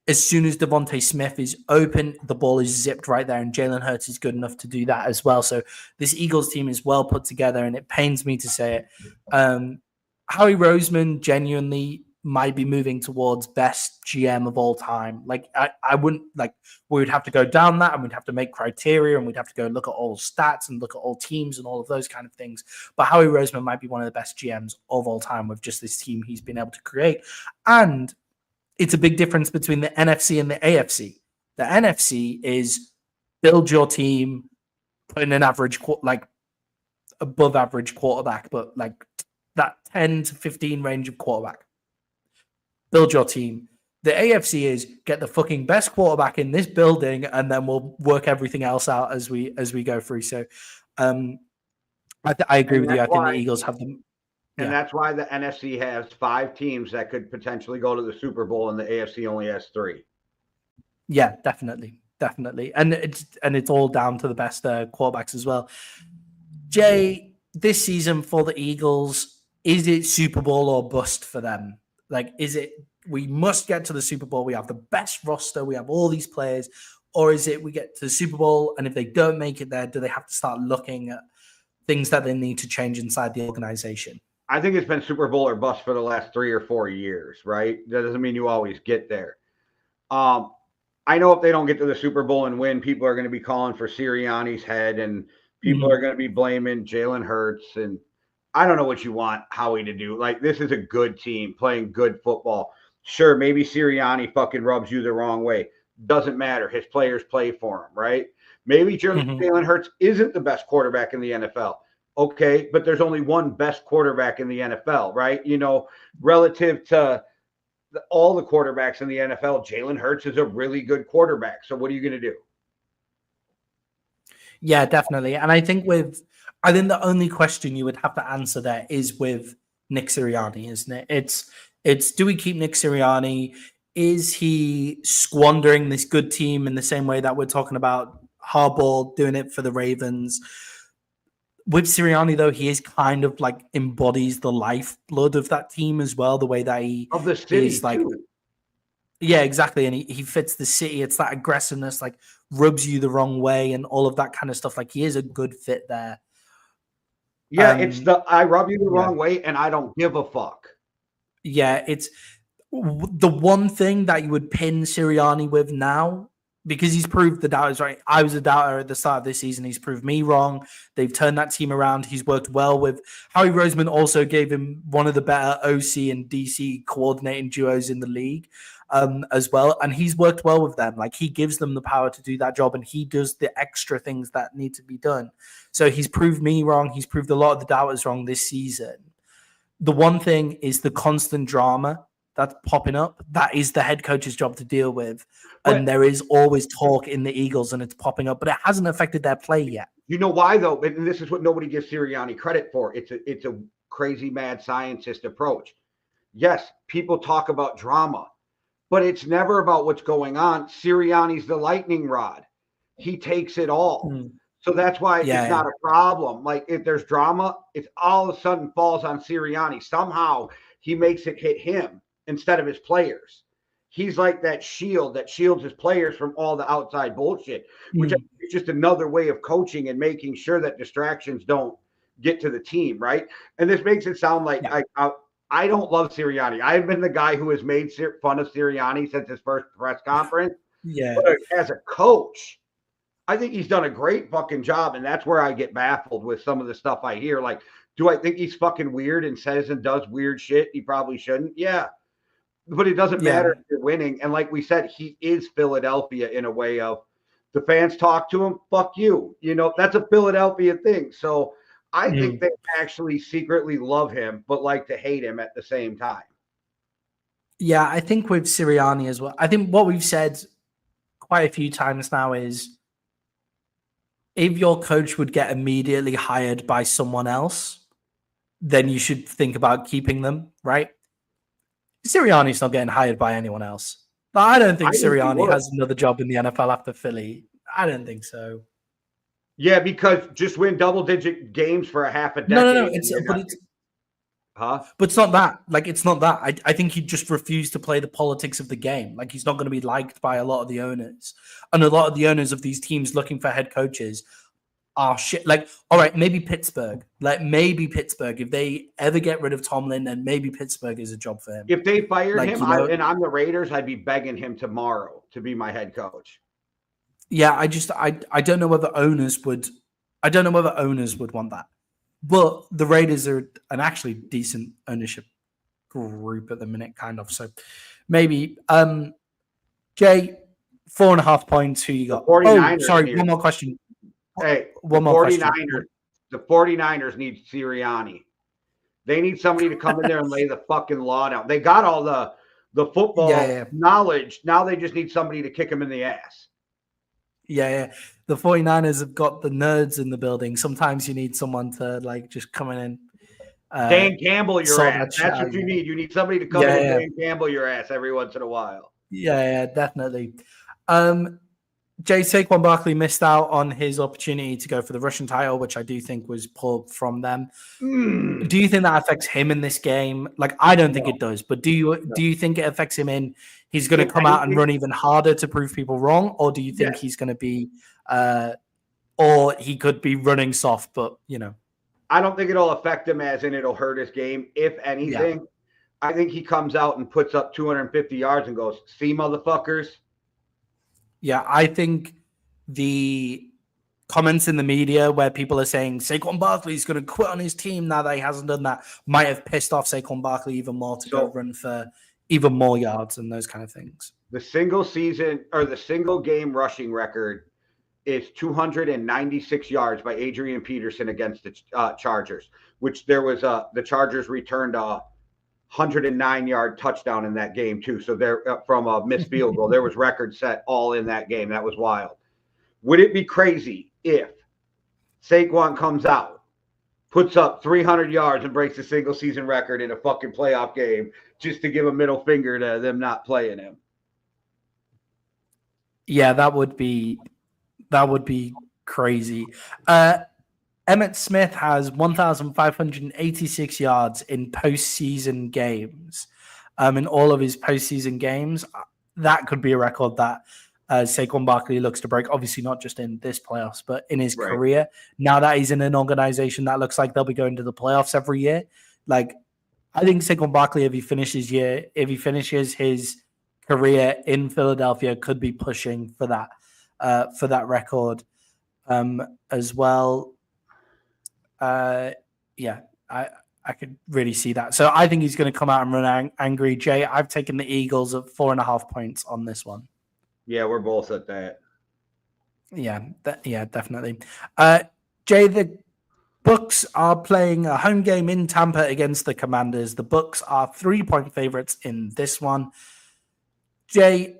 As soon as Devontae Smith is open, the ball is zipped right there, and Jalen Hurts is good enough to do that as well. So this Eagles team is well put together, and it pains me to say it. Howie Roseman genuinely might be moving towards best GM of all time. Like I wouldn't like we would have to go down that and we'd have to make criteria and we'd have to go look at all stats and look at all teams and all of those kind of things. But Howie Roseman might be one of the best GMs of all time with just this team he's been able to create. And it's a big difference between the NFC and the AFC. The NFC is build your team, put in an average, like above average quarterback, but like that 10 to 15 range of quarterback. Build your team. The AFC is get the fucking best quarterback in this building, and then we'll work everything else out as we go through. So, I agree with you. I think the Eagles have them, and that's why the NFC has 5 teams that could potentially go to the Super Bowl, and the AFC only has 3. Yeah, definitely, and it's all down to the best quarterbacks as well. Jay, this season for the Eagles, is it Super Bowl or bust for them? Like, is it we must get to the Super Bowl? We have the best roster. We have all these players. Or is it we get to the Super Bowl, and if they don't make it there, do they have to start looking at things that they need to change inside the organization? I think it's been Super Bowl or bust for the last 3 or 4 years, right? That doesn't mean you always get there. I know if they don't get to the Super Bowl and win, people are going to be calling for Sirianni's head, and people are going to be blaming Jalen Hurts, and I don't know what you want Howie to do. Like, this is a good team playing good football. Sure, maybe Sirianni fucking rubs you the wrong way. Doesn't matter. His players play for him, right? Maybe Jalen Hurts isn't the best quarterback in the NFL. Okay, but there's only one best quarterback in the NFL, right? You know, relative to all the quarterbacks in the NFL, Jalen Hurts is a really good quarterback. So what are you going to do? Yeah, definitely. And I think the only question you would have to answer there is with Nick Sirianni, isn't it? It's do we keep Nick Sirianni? Is he squandering this good team in the same way that we're talking about Harbaugh doing it for the Ravens? With Sirianni, though, he is kind of like embodies the lifeblood of that team as well, the way that he of the city is like, too. Yeah, exactly. And he fits the city. It's that aggressiveness, like rubs you the wrong way and all of that kind of stuff. Like he is a good fit there. Yeah, it's I rub you the wrong way and I don't give a fuck. Yeah, it's the one thing that you would pin Sirianni with now, because he's proved the doubters right. I was a doubter at the start of this season. He's proved me wrong. They've turned that team around. He's worked well with Howie Roseman. Also gave him one of the better OC and DC coordinating duos in the league as well. And he's worked well with them. Like he gives them the power to do that job, and he does the extra things that need to be done. So he's proved me wrong. He's proved a lot of the doubters wrong this season. The one thing is the constant drama that's popping up. That is the head coach's job to deal with. And there is always talk in the Eagles and it's popping up, but it hasn't affected their play yet. You know why, though? And this is what nobody gives Sirianni credit for. It's a crazy mad scientist approach. Yes, people talk about drama, but it's never about what's going on. Sirianni's the lightning rod. He takes it all. So that's why it's not a problem. Like if there's drama, it's all of a sudden falls on Sirianni. Somehow he makes it hit him instead of his players. He's like that shield that shields his players from all the outside bullshit, which is just another way of coaching and making sure that distractions don't get to the team, right? And this makes it sound like I don't love Sirianni. I've been the guy who has made fun of Sirianni since his first press conference. But as a coach, I think he's done a great fucking job, and that's where I get baffled with some of the stuff I hear. Like, do I think he's fucking weird and says and does weird shit? He probably shouldn't. Yeah. But it doesn't matter if you're winning. And like we said, he is Philadelphia in a way of the fans talk to him, fuck you. You know, that's a Philadelphia thing. So I think they actually secretly love him, but like to hate him at the same time. Yeah, I think with Sirianni as well, I think what we've said quite a few times now is if your coach would get immediately hired by someone else, then you should think about keeping them, right? Sirianni's not getting hired by anyone else. But I don't think Sirianni has another job in the NFL after Philly. I don't think so. Yeah, because just win double-digit games for a half a decade. No. But it's not that. Like, it's not that. I think he just refused to play the politics of the game. Like, he's not going to be liked by a lot of the owners. And a lot of the owners of these teams looking for head coaches are shit. Like, all right, maybe Pittsburgh. If they ever get rid of Tomlin, then maybe Pittsburgh is a job for him. If they fired Like, him, and I'm the Raiders, I'd be begging him tomorrow to be my head coach. Yeah, I don't know whether owners would. I don't know whether owners would want that. But the Raiders are an actually decent ownership group at the minute, kind of. So maybe. Jay, 4.5 points. Who you got? Oh, sorry. One more question. Hey, one more question. The 49ers need Sirianni. They need somebody to come in there and lay the fucking law down. They got all the football knowledge. Now they just need somebody to kick them in the ass. Yeah. The 49ers have got the nerds in the building. Sometimes you need someone to like just come in and Dan Campbell your ass. That's what you need. You need somebody to come in and Dan Campbell your ass every once in a while. Yeah, definitely. Jay, Saquon Barkley missed out on his opportunity to go for the rushing title, which I do think was pulled from them. Do you think that affects him in this game? Like, I don't think it does, but do you think it affects him in he's going to come out and run even harder to prove people wrong? Or do you think he's going to be, or he could be running soft, but, you know? I don't think it'll affect him as in it'll hurt his game. If anything, I think he comes out and puts up 250 yards and goes, see, motherfuckers? Yeah, I think the comments in the media where people are saying Saquon Barkley is going to quit on his team now that he hasn't done that might have pissed off Saquon Barkley even more to go run for even more yards and those kind of things. The single season or the single game rushing record is 296 yards by Adrian Peterson against the Chargers, which there was the Chargers returned a 109-yard touchdown in that game too. So they're from a missed field goal. There was record set all in that game. That was wild. Would it be crazy if Saquon comes out, puts up 300 yards and breaks the single season record in a fucking playoff game just to give a middle finger to them not playing him? Yeah, that would be crazy. Emmitt Smith has 1,586 yards in postseason games. In all of his postseason games, that could be a record that Saquon Barkley looks to break. Obviously, not just in this playoffs, but in his career. Now that he's in an organization that looks like they'll be going to the playoffs every year, like I think Saquon Barkley, if he finishes his career in Philadelphia, could be pushing for that record as well. I could really see that. So I think he's going to come out and run angry. Jay, I've taken the Eagles at 4.5 points on this one. Yeah, we're both at that. Yeah, definitely. Jay, the Bucs are playing a home game in Tampa against the Commanders. The Bucs are 3-point favorites in this one. Jay,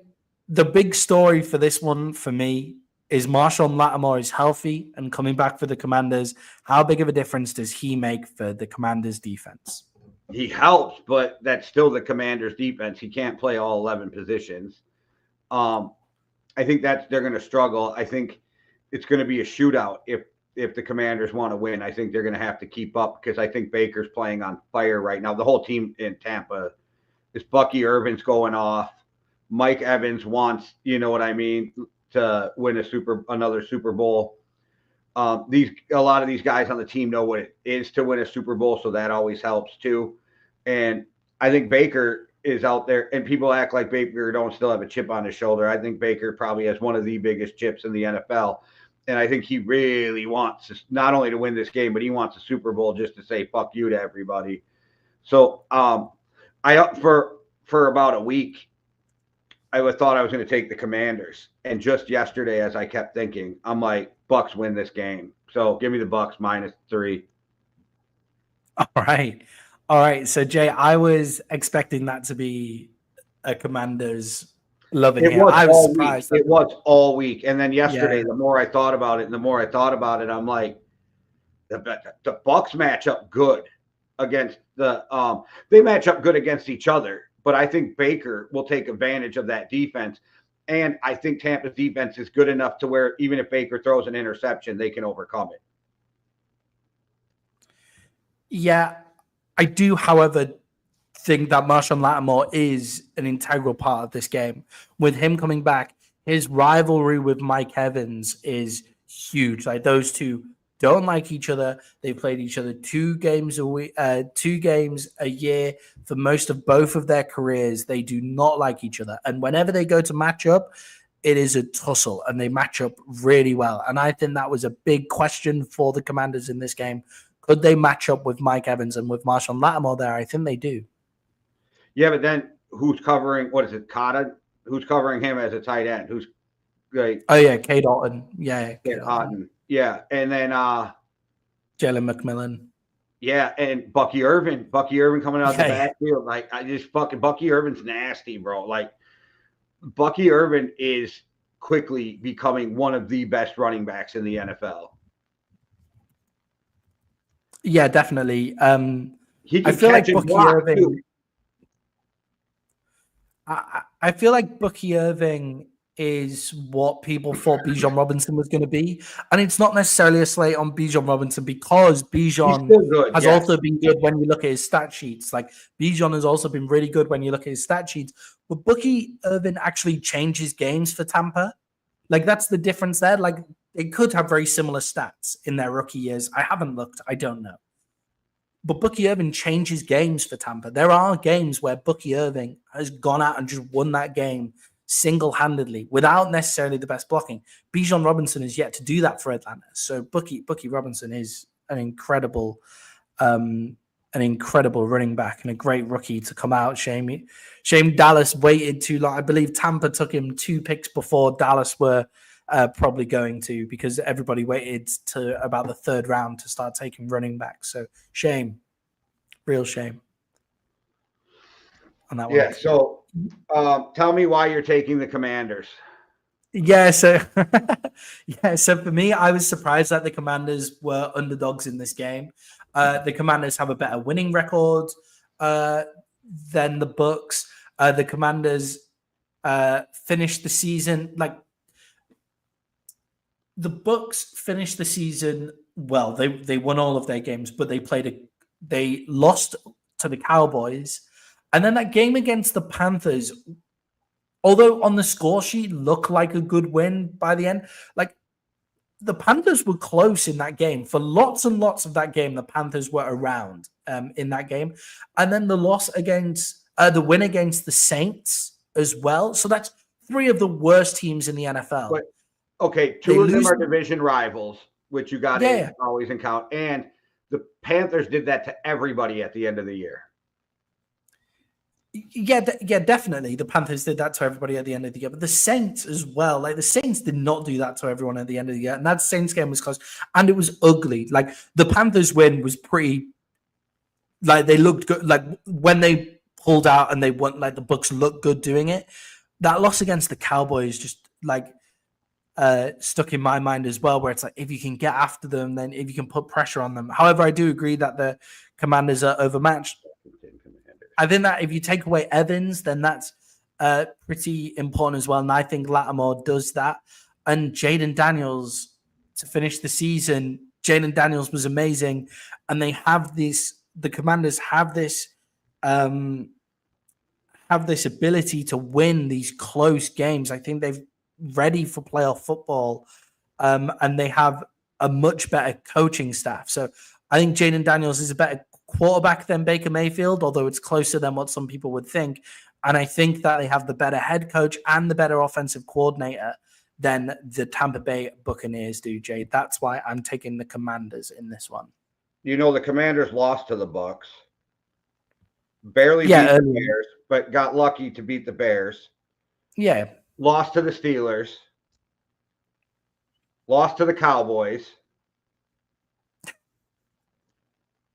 the big story for this one for me is Marshawn Lattimore is healthy and coming back for the Commanders. How big of a difference does he make for the Commanders defense? He helps, but that's still the Commanders defense. He can't play all 11 positions. I think they're going to struggle. I think it's going to be a shootout if the Commanders want to win. I think they're going to have to keep up because I think Baker's playing on fire right now. The whole team in Tampa is Bucky Irvin's going off. Mike Evans wants, you know what I mean, to win another Super Bowl. A lot of these guys on the team know what it is to win a Super Bowl, so that always helps too. And I think Baker is out there, and people act like Baker don't still have a chip on his shoulder. I think Baker probably has one of the biggest chips in the NFL, and I think he really wants not only to win this game, but he wants a Super Bowl just to say fuck you to everybody. So for about a week, I thought I was going to take the Commanders. And just yesterday, as I kept thinking, I'm like, Bucs win this game. So give me the Bucs -3. All right. So, Jay, I was expecting that to be a Commander's loving it. I was surprised. It was all week. And then yesterday, the more I thought about it, I'm like, the Bucs match up good against they match up good against each other. But I think Baker will take advantage of that defense. And I think Tampa's defense is good enough to where even if Baker throws an interception, they can overcome it. Yeah, I do, however, think that Marshawn Lattimore is an integral part of this game. With him coming back, his rivalry with Mike Evans is huge. Like those two don't like each other. They played each other 2 games a week, 2 games a year for most of both of their careers. They do not like each other, and whenever they go to match up, it is a tussle, and they match up really well. And I think that was a big question for the Commanders in this game. Could they match up with Mike Evans and with Marshawn Lattimore there? I think they do. Yeah, but then who's covering? What is it, Cotta? Who's covering him as a tight end? Who's like? Oh yeah, K. Dalton. Yeah, K. Dalton. Yeah, and then Jalen McMillan. Yeah, and Bucky Irvin coming out the backfield. Like Bucky Irvin's nasty, bro. Like Bucky Irvin is quickly becoming one of the best running backs in the NFL. Yeah, definitely. He can I feel like catch and Bucky block, Irving. too. I feel like Bucky Irving is what people thought Bijan Robinson was going to be. And it's not necessarily a slate on Bijan Robinson because Bijan has also been good when you look at his stat sheets. Like Bijan has also been really good when you look at his stat sheets. But Bucky Irving actually changes games for Tampa. Like that's the difference there. Like they could have very similar stats in their rookie years. I haven't looked. I don't know. But Bucky Irving changes games for Tampa. There are games where Bucky Irving has gone out and just won that game single-handedly without necessarily the best blocking. Bijan Robinson is yet to do that for Atlanta. So Bucky Robinson is an incredible running back and a great rookie to come out. Shame Dallas waited too long. I believe Tampa took him 2 picks before Dallas were probably going to, because everybody waited to about the 3rd round to start taking running backs. So shame, real shame on that one. Yeah. So tell me why you're taking the Commanders. Yeah. So for me, I was surprised that the Commanders were underdogs in this game. The Commanders have a better winning record than the Bucs. The Commanders finished the season like. The Bucs finished the season well. They won all of their games, but they lost to the Cowboys. And then that game against the Panthers, although on the score sheet looked like a good win by the end, like the Panthers were close in that game. For lots and lots of that game, the Panthers were around in that game. And then the loss against the win against the Saints as well. So that's 3 of the worst teams in the NFL. But, okay, 2 of them are division rivals, which you got to always count. And the Panthers did that to everybody at the end of the year. Yeah, definitely. The Panthers did that to everybody at the end of the year, but the Saints as well. Like the Saints did not do that to everyone at the end of the year, and that Saints game was close, and it was ugly. Like the Panthers win was pretty. Like they looked good. Like when they pulled out and they won, like the Bucs looked good doing it. That loss against the Cowboys just like stuck in my mind as well, where it's like if you can get after them, then if you can put pressure on them. However, I do agree that the Commanders are overmatched. I think that if you take away Evans, then that's pretty important as well. And I think Lattimore does that. And Jaden Daniels to finish the season, Jaden Daniels was amazing. And they have this, the Commanders have this ability to win these close games. I think they've ready for playoff football. And they have a much better coaching staff. So I think Jaden Daniels is a better quarterback than Baker Mayfield, although it's closer than what some people would think. And I think that they have the better head coach and the better offensive coordinator than the Tampa Bay Buccaneers do, Jay. That's why I'm taking the Commanders in this one. You know, the Commanders lost to the Bucs. Barely beat the Bears, but got lucky to beat the Bears. Yeah. Lost to the Steelers. Lost to the Cowboys.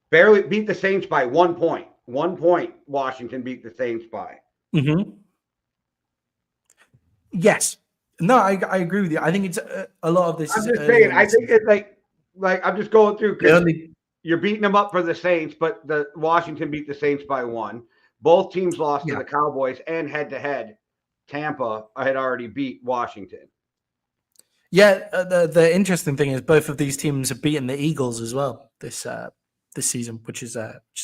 Barely beat the Saints by 1 point. 1 point, Washington beat the Saints by. Mm-hmm. Yes. No, I agree with you. I think it's a lot of this. I'm just saying, I think it's like I'm just going through because you're beating them up for the Saints, but the Washington beat the Saints by 1. Both teams lost to the Cowboys, and head-to-head, Tampa had already beat Washington. Yeah, the interesting thing is both of these teams have beaten the Eagles as well this season, which is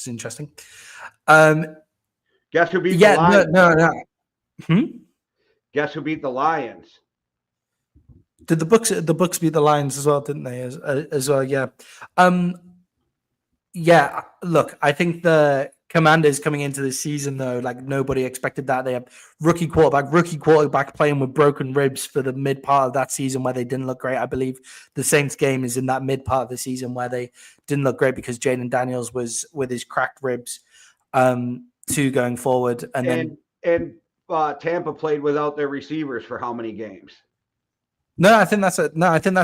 interesting. Guess who beat the Lions? No. Guess who beat the Lions? Did the Bucks beat the Lions as well, didn't they? As well, yeah. Yeah, look, I think the Commanders coming into the season, though, like nobody expected that. They have rookie quarterback playing with broken ribs for the mid part of that season where they didn't look great. I believe the Saints game is in that mid part of the season where they didn't look great because Jaden Daniels was with his cracked ribs too going forward. And Tampa played without their receivers for how many games? I think that's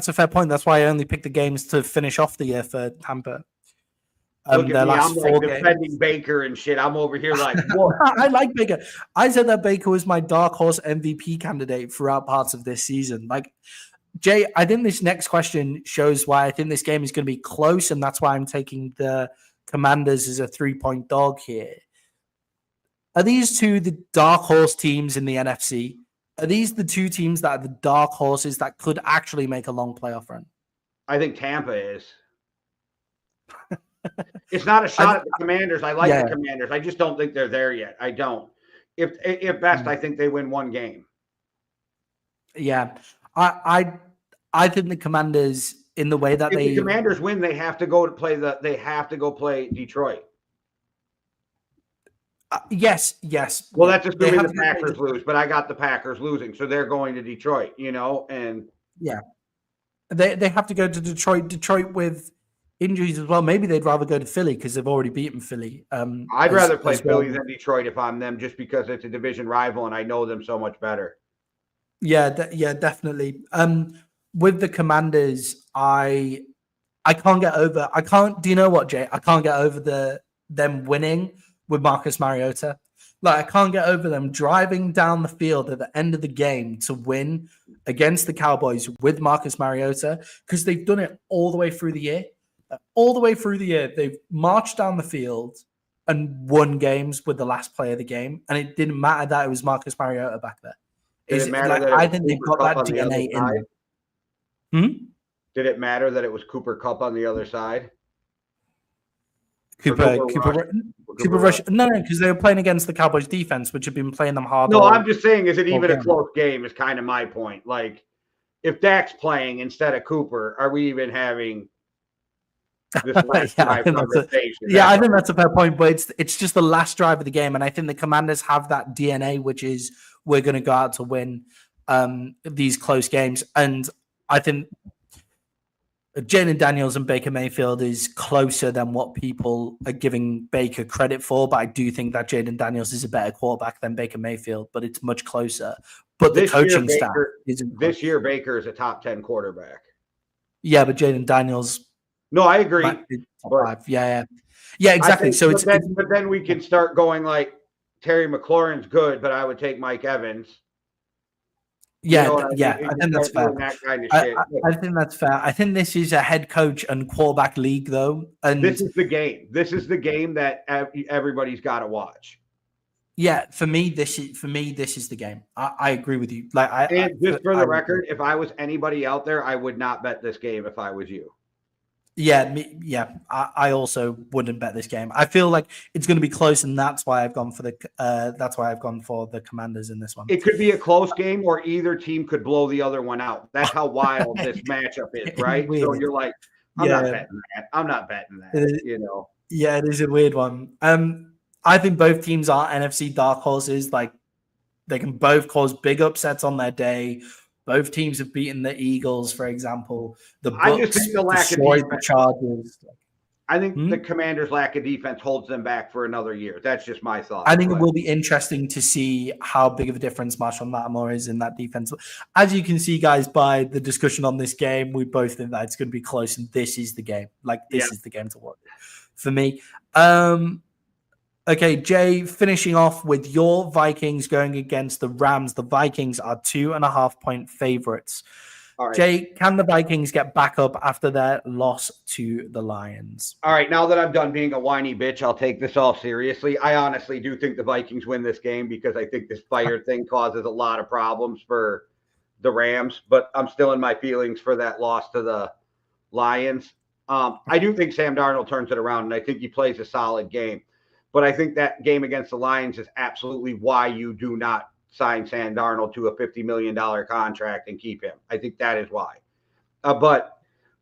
a fair point. That's why I only picked the games to finish off the year for Tampa. Look at me, I'm like defending Baker and shit. I'm over here like, what? I like Baker. I said that Baker was my dark horse MVP candidate throughout parts of this season. Like, Jay, I think this next question shows why I think this game is going to be close, and that's why I'm taking the Commanders as a 3-point dog here. Are these two the dark horse teams in the NFC? Are these the two teams that are the dark horses that could actually make a long playoff run? I think Tampa is. It's not a shot at the Commanders. I like the Commanders. I just don't think they're there yet. I don't. If best, I think they win one game. Yeah, I think the Commanders, in the way that the Commanders win, they have to go play Detroit. Yes. Well, that's assuming the Packers lose, but I got the Packers losing, so they're going to Detroit. And yeah, they have to go to Detroit. Detroit with injuries as well. Maybe they'd rather go to Philly because they've already beaten Philly. I'd rather play Philly than Detroit if I'm them, just because it's a division rival and I know them so much better. Yeah, definitely. With the Commanders, I can't get over. Do you know what, Jay? I can't get over them winning with Marcus Mariota. Like, I can't get over them driving down the field at the end of the game to win against the Cowboys with Marcus Mariota, because they've done it all the way through the year. All the way through the year, they've marched down the field and won games with the last play of the game, and it didn't matter that it was Marcus Mariota back there. I think they've got that DNA in them. Did it matter that it was Cooper Kupp on the other side? Cooper Rush. No, because they were playing against the Cowboys defense, which had been playing them hard. No, I'm just saying, is it even a close game? Is kind of my point. Like, if Dak's playing instead of Cooper, are we even having this last drive conversation? I think that's a fair point, but it's just the last drive of the game, and I think the Commanders have that DNA, which is we're going to go out to win these close games, and I think Jaden Daniels and Baker Mayfield is closer than what people are giving Baker credit for, but I do think that Jaden Daniels is a better quarterback than Baker Mayfield, but it's much closer. But the coaching staff isn't. This year, Baker is a top 10 quarterback. Yeah, but Jaden Daniels. No, I agree. Yeah, exactly. So but then we can start going like Terry McLaurin's good, but I would take Mike Evans. Yeah, I think that's fair. I think that's fair. I think this is a head coach and quarterback league, though. And this is the game. This is the game that everybody's got to watch. Yeah, for me, this is the game. I agree with you. Just for the record, if I was anybody out there, I would not bet this game if I was you. I also wouldn't bet this game. I feel like it's going to be close, and that's why I've gone for the Commanders in this one. It could be a close game, or either team could blow the other one out. That's how wild this matchup is, right? So you're like, I'm not betting that. Yeah, it is a weird one. I think both teams are NFC dark horses. Like, they can both cause big upsets on their day. Both teams have beaten the Eagles, for example. The Bucs destroyed the Chargers. I think the Commanders' lack of defense holds them back for another year. That's just my thought. I think it will be interesting to see how big of a difference Marshawn Lattimore is in that defense. As you can see, guys, by the discussion on this game, we both think that it's going to be close, and this is the game. This is the game to watch for me. Okay, Jay, finishing off with your Vikings going against the Rams. The Vikings are 2.5-point favorites. All right. Jay, can the Vikings get back up after their loss to the Lions? All right, now that I'm done being a whiny bitch, I'll take this all seriously. I honestly do think the Vikings win this game because I think this fire thing causes a lot of problems for the Rams, but I'm still in my feelings for that loss to the Lions. I do think Sam Darnold turns it around, and I think he plays a solid game. But I think that game against the Lions is absolutely why you do not sign Sam Darnold to a $50 million contract and keep him. I think that is why. But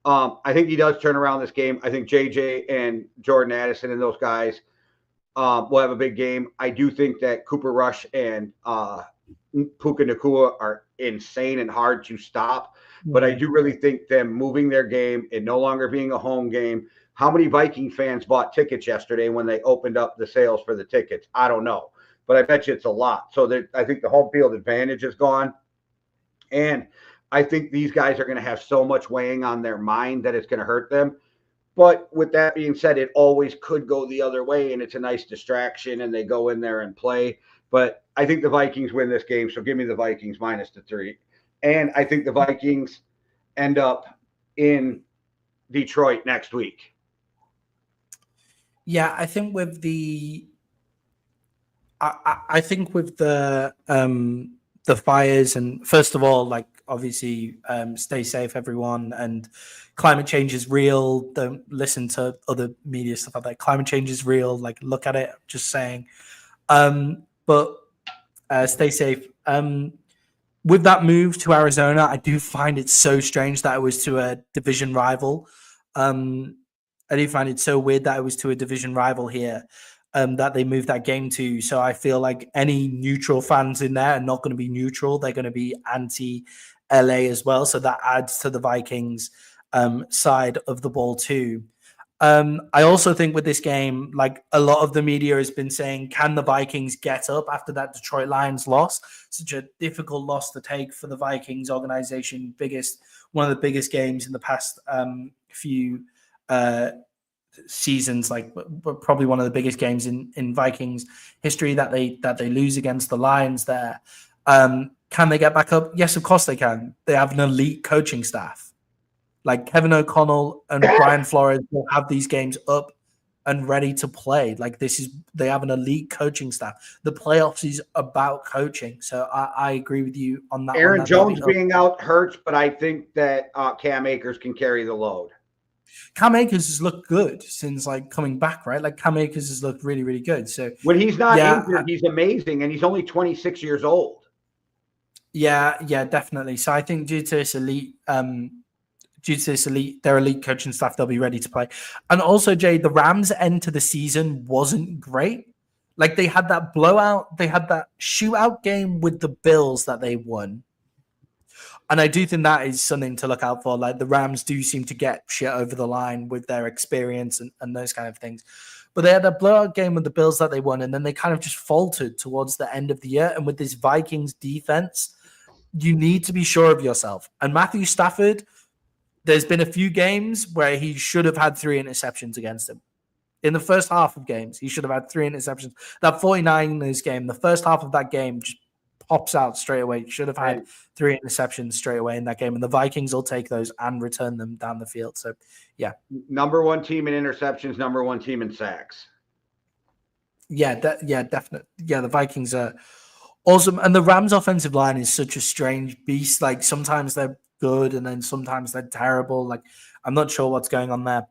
I think he does turn around this game. I think JJ and Jordan Addison and those guys will have a big game. I do think that Cooper Rush and Puka Nacua are insane and hard to stop. But I do really think them moving their game and no longer being a home game. How many Viking fans bought tickets yesterday when they opened up the sales for the tickets? I don't know. But I bet you it's a lot. So I think the home field advantage is gone. And I think these guys are going to have so much weighing on their mind that it's going to hurt them. But with that being said, it always could go the other way, and it's a nice distraction, and they go in there and play. But I think the Vikings win this game, so give me the Vikings -3. And I think the Vikings end up in Detroit next week. Yeah, I think with the fires, and first of all, like obviously stay safe, everyone, and climate change is real. Don't listen to other media stuff like that. Climate change is real. Like, look at it. Just saying. But stay safe. With that move to Arizona, I do find it so strange that it was to a division rival. I do find it so weird that it was to a division rival here, that they moved that game to. So I feel like any neutral fans in there are not going to be neutral. They're going to be anti-LA as well. So that adds to the Vikings side of the ball too. I also think with this game, like a lot of the media has been saying, can the Vikings get up after that Detroit Lions loss? Such a difficult loss to take for the Vikings organization. One of the biggest games in the past few seasons, like probably one of the biggest games in Vikings history that they lose against the Lions there. Can they get back up? Yes, of course they can. They have an elite coaching staff. Like Kevin O'Connell and Brian Flores will have these games up and ready to play. Like they have an elite coaching staff. The playoffs is about coaching. So I agree with you on that. Aaron Jones being out hurts, but I think that Cam Akers can carry the load. Cam Akers has looked good since like coming back, right? Like Cam Akers has looked really, really good. So when he's not injured, he's amazing, and he's only 26 years old. Yeah, definitely. So I think due to this elite, their elite coaching staff, they'll be ready to play. And also, Jay, the Rams' end to the season wasn't great. Like they had that blowout, they had that shootout game with the Bills that they won. And I do think that is something to look out for. Like the Rams do seem to get shit over the line with their experience and those kind of things. But they had a blowout game with the Bills that they won, and then they kind of just faltered towards the end of the year. And with this Vikings defense, you need to be sure of yourself. And Matthew Stafford, there's been a few games where he should have had 3 interceptions against him. In the first half of games, he should have had 3 interceptions. That 49ers game, the first half of that game just pops out straight away. He should have had 3 interceptions straight away in that game. And the Vikings will take those and return them down the field. So, yeah. Number 1 team in interceptions, number 1 team in sacks. Yeah, definitely. Yeah, the Vikings are awesome. And the Rams' offensive line is such a strange beast. Like sometimes they're good and then sometimes they're terrible. Like I'm not sure what's going on there.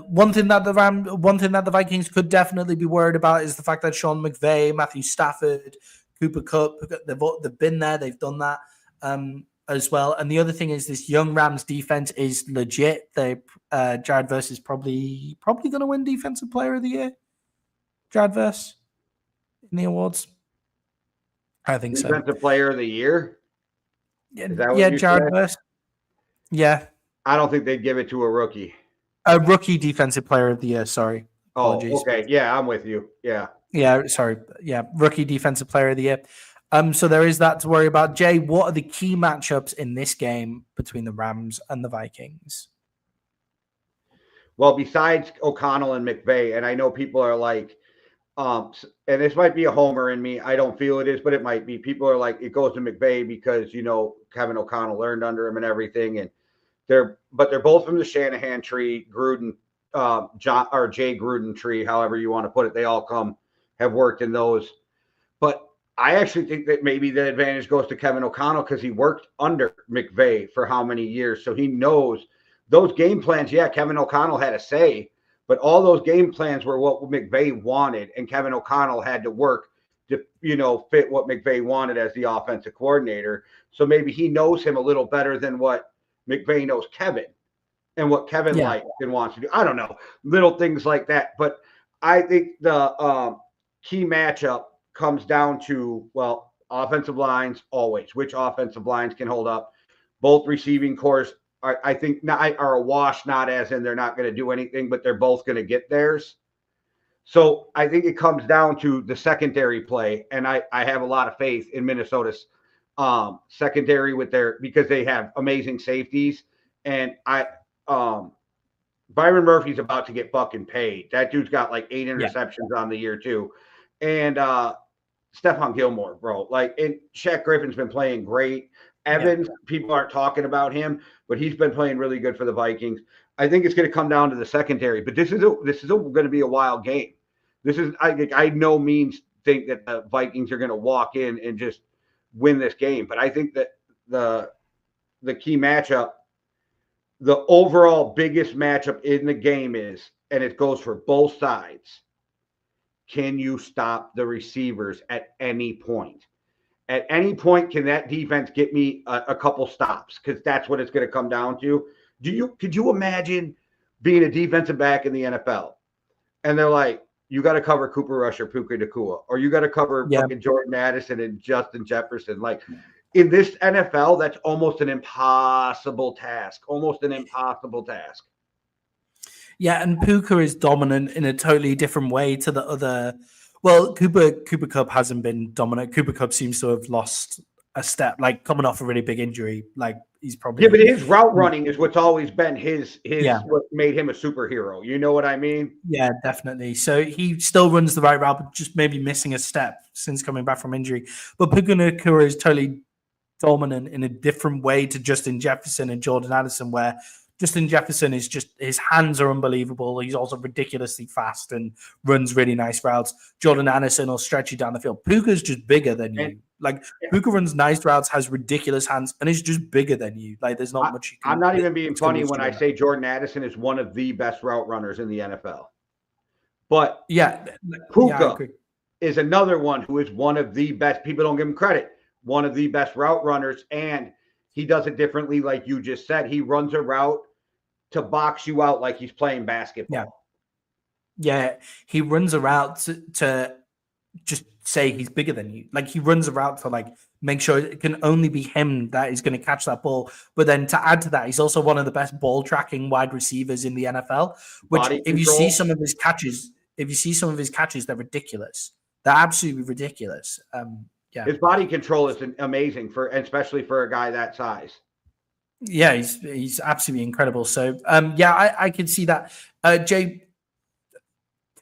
One thing that the Vikings could definitely be worried about is the fact that Sean McVay, Matthew Stafford, Cooper Kupp, they've been there, they've done that as well. And the other thing is this young Rams defense is legit. Jared Verse is probably going to win Defensive Player of the Year. Jared Verse in the awards. I think so. Defensive Player of the Year? Yeah, Jared Verse. Yeah. I don't think they'd give it to a rookie. A rookie Defensive Player of the Year, sorry. Apologies. Oh, okay. Yeah, I'm with you. Yeah. Yeah, sorry. Yeah, rookie Defensive Player of the Year. So there is that to worry about. Jay, what are the key matchups in this game between the Rams and the Vikings? Well, besides O'Connell and McVay, and I know people are like, and this might be a homer in me. I don't feel it is, but it might be. People are like, it goes to McVay because, Kevin O'Connell learned under him and everything. And they're both from the Shanahan tree, Gruden, Jay Gruden tree, however you want to put it. They all have worked in those. But I actually think that maybe the advantage goes to Kevin O'Connell because he worked under McVay for how many years. So he knows those game plans. Yeah, Kevin O'Connell had a say, but all those game plans were what McVay wanted, and Kevin O'Connell had to work fit what McVay wanted as the offensive coordinator. So maybe he knows him a little better than what McVay knows Kevin and what Kevin likes and wants to do. I don't know, little things like that. But I think the key matchup comes down to, well, offensive lines always. Which offensive lines can hold up? Both receiving cores, I think, are a wash, not as in they're not going to do anything, but they're both going to get theirs. So I think it comes down to the secondary play, and I have a lot of faith in Minnesota's secondary because they have amazing safeties, and Byron Murphy's about to get fucking paid. That dude's got like 8 interceptions on the year too, and Stephon Gilmore, bro. And Shaq Griffin's been playing great. Evans, people aren't talking about him, but he's been playing really good for the Vikings. I think it's going to come down to the secondary, but this is going to be a wild game. I no means think that the Vikings are going to walk in and just win this game, but I think that the key matchup, the overall biggest matchup in the game is, and it goes for both sides, can you stop the receivers at any point? At any point, can that defense get me a couple stops? Because that's what it's going to come down to. Could you imagine being a defensive back in the NFL, and they're like, you got to cover Cooper Rush or Puka Nacua, or you got to cover fucking Jordan Addison and Justin Jefferson. Like, in this NFL, that's almost an impossible task. Yeah, and Puka is dominant in a totally different way to the other. Well, Cooper Kupp hasn't been dominant. Cooper Kupp seems to have lost a step, like coming off a really big injury. Like, he's probably but his route running is what's always been his what made him a superhero. You know what I mean? Yeah, definitely. So he still runs the right route, but just maybe missing a step since coming back from injury. But Puka Nacua is totally dominant in a different way to Justin Jefferson and Jordan Addison, where Justin Jefferson is just, his hands are unbelievable. He's also ridiculously fast and runs really nice routes. Jordan Addison will stretch you down the field. Puka's just bigger than you. Puka runs nice routes, has ridiculous hands, and is just bigger than you. Like, there's not much you can. I'm not even being funny when I say Jordan Addison is one of the best route runners in the NFL. But Puka is another one who is one of the best. People don't give him credit. One of the best route runners, and he does it differently, like you just said. He runs a route to box you out like he's playing basketball. Yeah, he runs a route to just say he's bigger than you. Like, he runs a route to, like, make sure it can only be him that is going to catch that ball. But then to add to that, he's also one of the best ball tracking wide receivers in the NFL, which if you see some of his catches, they're ridiculous. They're absolutely ridiculous. His body control is amazing especially for a guy that size. Yeah, he's absolutely incredible. So, I can see that. Jay,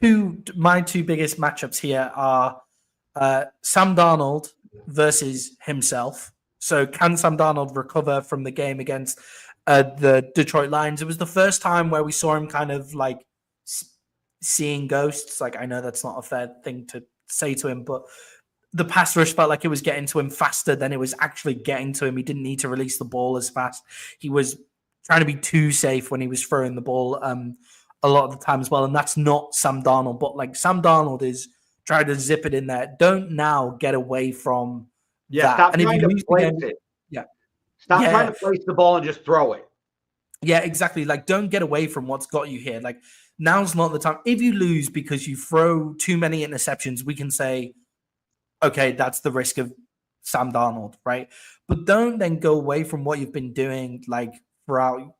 my two biggest matchups here are Sam Darnold versus himself. So, can Sam Darnold recover from the game against the Detroit Lions? It was the first time where we saw him kind of like seeing ghosts. Like, I know that's not a fair thing to say to him, but the pass rush felt like it was getting to him faster than it was actually getting to him. He didn't need to release the ball as fast. He was trying to be too safe when he was throwing the ball a lot of the time as well. And that's not Sam Darnold, but like Sam Darnold is trying to zip it in there. Don't now get away from that. Stop trying to place it. Stop trying to place the ball and just throw it. Yeah, exactly. Like, don't get away from what's got you here. Like, now's not the time. If you lose because you throw too many interceptions, we can say, okay, that's the risk of Sam Darnold, right? But don't then go away from what you've been doing, like, throughout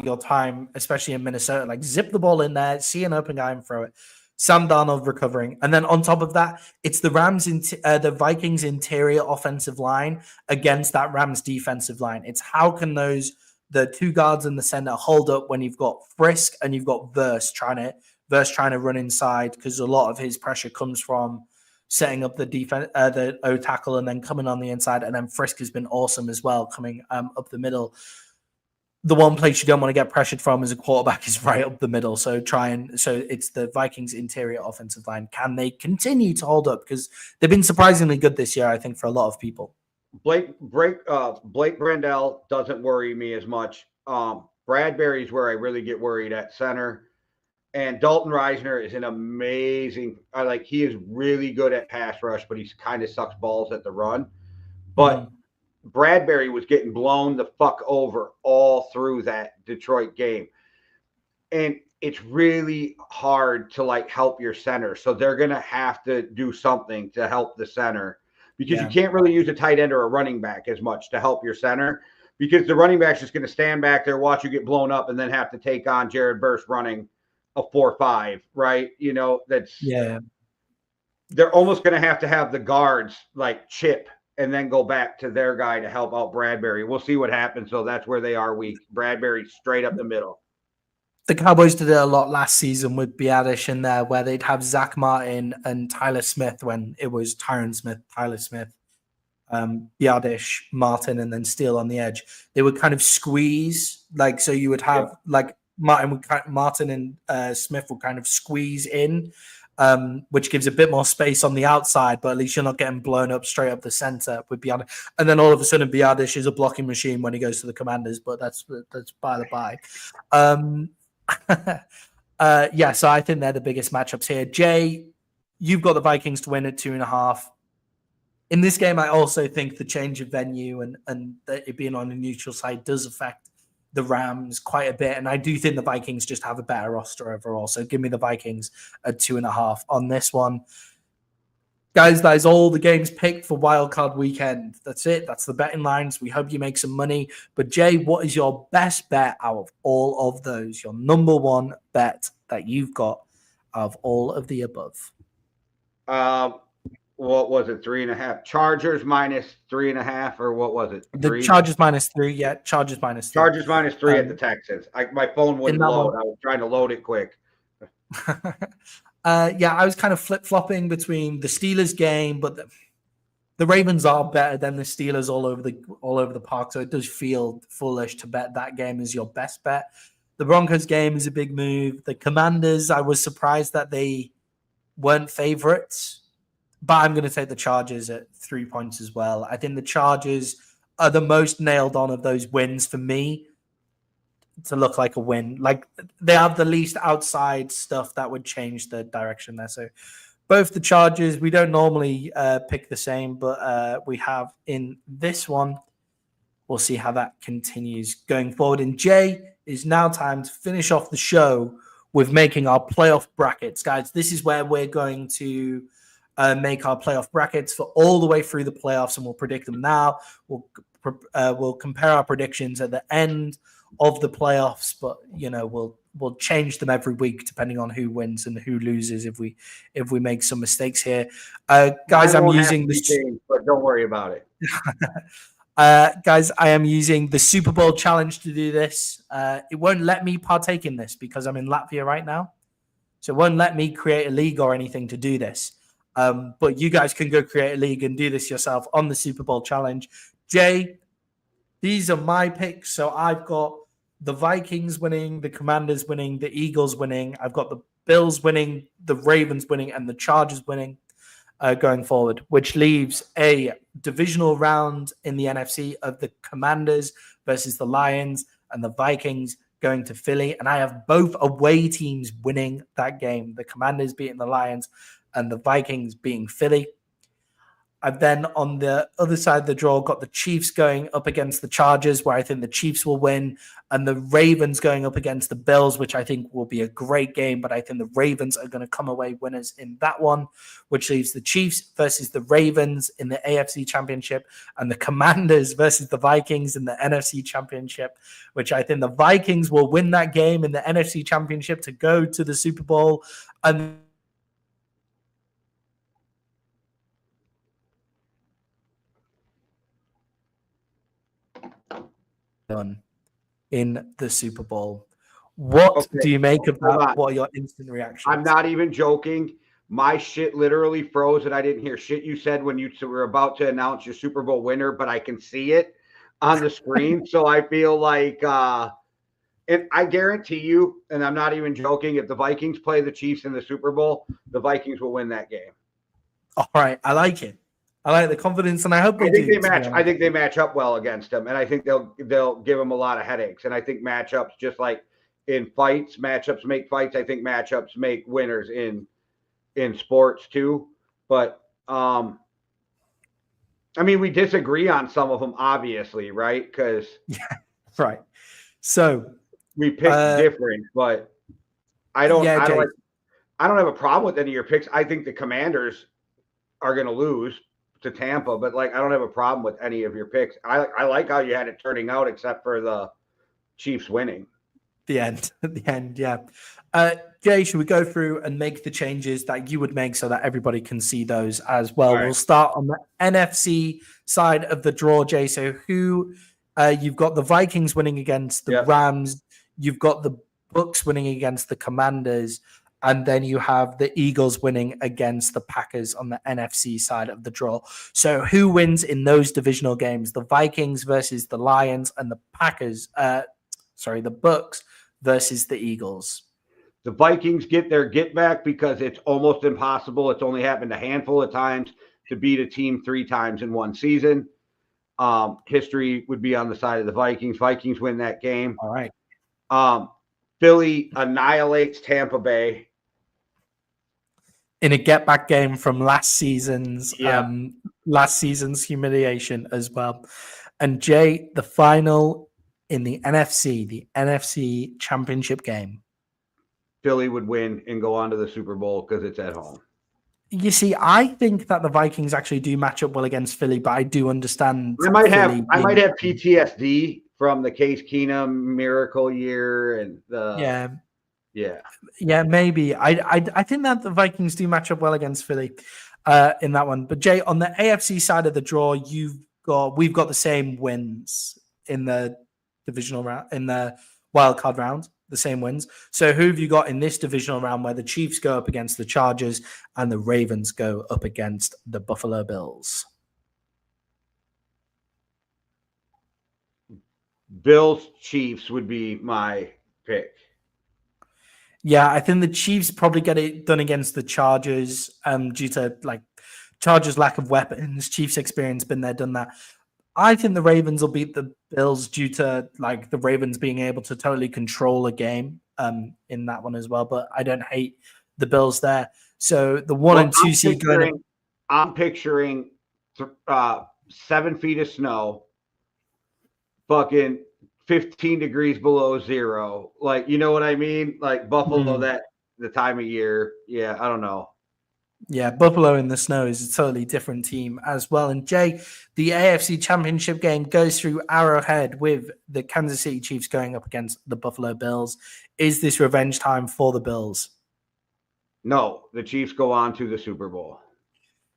your time, especially in Minnesota. Like, zip the ball in there, see an open guy and throw it. Sam Darnold recovering. And then on top of that, it's the the Vikings interior offensive line against that Rams defensive line. It's how can the two guards in the center hold up when you've got Frisk and you've got Verse trying to run inside, because a lot of his pressure comes from setting up the defense, the O tackle, and then coming on the inside. And then Frisk has been awesome as well, coming up the middle. The one place you don't want to get pressured from as a quarterback is right up the middle. So it's the Vikings interior offensive line. Can they continue to hold up? Because they've been surprisingly good this year, I think, for a lot of people. Blake Brandel doesn't worry me as much. Bradbury's where I really get worried at center. And Dalton Reisner is an amazing, he is really good at pass rush, but he kind of sucks balls at the run. But Bradbury was getting blown the fuck over all through that Detroit game. And it's really hard to help your center. So they're going to have to do something to help the center, because you can't really use a tight end or a running back as much to help your center, because the running back's just going to stand back there, watch you get blown up, and then have to take on Jared Verse running a 4-5, right? They're almost going to have the guards chip and then go back to their guy to help out Bradbury. We'll see what happens. So that's where they are weak. Bradbury straight up the middle. The Cowboys did it a lot last season with Biadasz in there, where they'd have Zach Martin and Tyler Smith when it was Tyron Smith, Tyler Smith, Biadasz, Martin, and then Steele on the edge. They would kind of squeeze, so you would have Martin and Smith would kind of squeeze in, which gives a bit more space on the outside, but at least you're not getting blown up straight up the center with Biadasz. And then all of a sudden, Biadasz is a blocking machine when he goes to the Commanders, but that's by the by. So I think they're the biggest matchups here. Jay, you've got the Vikings to win at 2.5. In this game, I also think the change of venue and it being on a neutral side does affect the Rams quite a bit. And I do think the Vikings just have a better roster overall. So give me the Vikings at 2.5 on this one. Guys, that is all the games picked for Wildcard Weekend. That's it. That's the betting lines. We hope you make some money. But Jay, what is your best bet out of all of those? Your number one bet that you've got out of all of the above? What was it? 3.5. Chargers minus 3.5, or what was it? The Chargers minus 3. Yeah, Chargers minus 3. Chargers minus 3 at the Texans. My phone wouldn't load. I was trying to load it quick. I was kind of flip-flopping between the Steelers game, but the Ravens are better than the Steelers all over the park, so it does feel foolish to bet that game as your best bet. The Broncos game is a big move. The Commanders, I was surprised that they weren't favorites, but I'm going to take the Chargers at 3 points as well. I think the Chargers are the most nailed on of those wins for me to look like a win. They have the least outside stuff that would change the direction there. So both the Chargers, we don't normally pick the same, but we have in this one. We'll see how that continues going forward. And Jay, it's now time to finish off the show with making our playoff brackets. Guys, this is where we're going to make our playoff brackets for all the way through the playoffs, and we'll predict them now. We'll compare our predictions at the end of the playoffs, but we'll change them every week depending on who wins and who loses if we make some mistakes here. Guys, I'm using this, but don't worry about it. Guys, I am using the Super Bowl challenge to do this. It won't let me partake in this because I'm in Latvia right now, so it won't let me create a league or anything to do this. But you guys can go create a league and do this yourself on the Super Bowl challenge. Jay, these are my picks. So I've got the Vikings winning, the Commanders winning, the Eagles winning. I've got the Bills winning, the Ravens winning, and the Chargers winning going forward, which leaves a divisional round in the NFC of the Commanders versus the Lions and the Vikings going to Philly. And I have both away teams winning that game, the Commanders beating the Lions and the Vikings beating Philly. I've then on the other side of the draw got the Chiefs going up against the Chargers, where I think the Chiefs will win, and the Ravens going up against the Bills, which I think will be a great game, but I think the Ravens are going to come away winners in that one, which leaves the Chiefs versus the Ravens in the AFC Championship and the Commanders versus the Vikings in the NFC Championship, which I think the Vikings will win that game in the NFC Championship to go to the Super Bowl. And done in the Super Bowl. What do you make of that? What are your instant reactions? I'm not even joking. My shit literally froze and I didn't hear shit you said when you were about to announce your Super Bowl winner, but I can see it on the screen. So I feel like, and I guarantee you, and I'm not even joking, if the Vikings play the Chiefs in the Super Bowl, the Vikings will win that game. All right. I like it. I like the confidence, and I hope I think they match up well against them, and I think they'll give them a lot of headaches. And I think matchups, just like in fights. Matchups make fights. I think matchups make winners in sports too. But I mean, we disagree on some of them, obviously, right? Because right. So we picked different, but I don't have a problem with any of your picks. I think the Commanders are going to lose to Tampa, but like I don't have a problem with any of your picks. I like how you had it turning out, except for the Chiefs winning. The end, yeah. Jay, should we go through and make the changes that you would make so that everybody can see those as well? Right. We'll start on the NFC side of the draw, Jay. So you've got the Vikings winning against the Rams, you've got the Bucks winning against the Commanders, and then you have the Eagles winning against the Packers on the NFC side of the draw. So who wins in those divisional games? The Vikings versus the Lions, and the the Bucks versus the Eagles. The Vikings get their get back because it's almost impossible. It's only happened a handful of times to beat a team 3 times in one season. History would be on the side of the Vikings. Vikings win that game. All right. Philly annihilates Tampa Bay in a get-back game from last season's humiliation as well. And Jay, the final in the NFC Championship game. Philly would win and go on to the Super Bowl because it's at home. You see, I think that the Vikings actually do match up well against Philly, but I do understand. I might have PTSD from the Case Keenum miracle year and maybe. I think that the Vikings do match up well against Philly in that one. But Jay, on the AFC side of the draw, we've got the same wins in the divisional round, in the wildcard round, the same wins. So who have you got in this divisional round where the Chiefs go up against the Chargers and the Ravens go up against the Buffalo Bills? Bills Chiefs would be my pick. Yeah, I think the Chiefs probably get it done against the Chargers due to Chargers' lack of weapons. Chiefs experience, been there, done that. I think the Ravens will beat the Bills due to the Ravens being able to totally control a game in that one as well. But I don't hate the Bills there. So the 1 and 2 seed going. I'm picturing 7 feet of snow, fucking 15 degrees below zero. You know what I mean? Buffalo, that the time of year. Yeah, I don't know. Yeah, Buffalo in the snow is a totally different team as well. And Jay, the AFC Championship game goes through Arrowhead with the Kansas City Chiefs going up against the Buffalo Bills. Is this revenge time for the Bills? No, the Chiefs go on to the Super Bowl.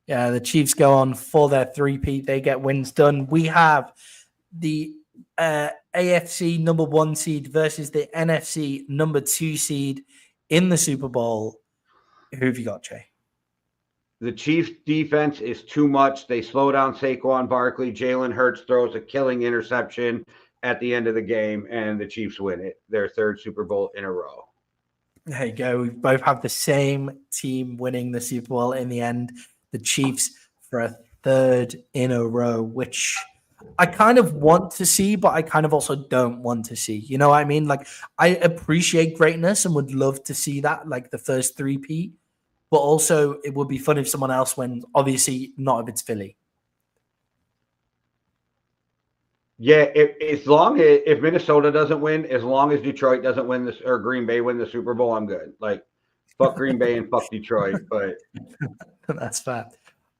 Yeah, the Chiefs go on for their three-peat. They get wins done. We have the AFC number 1 seed versus the NFC number 2 seed in the Super Bowl. Who have you got, Jay? The Chiefs' defense is too much. They slow down Saquon Barkley. Jalen Hurts throws a killing interception at the end of the game, and the Chiefs win it. Their 3rd Super Bowl in a row. There you go. We both have the same team winning the Super Bowl in the end. The Chiefs for a 3rd in a row, which I kind of want to see, but I kind of also don't want to see. You know what I mean? I appreciate greatness and would love to see that, the first 3-peat. But also, it would be fun if someone else wins. Obviously, not if it's Philly. Yeah, if Minnesota doesn't win, as long as Detroit doesn't win this or Green Bay win the Super Bowl, I'm good. Fuck Green Bay and fuck Detroit. But that's fair.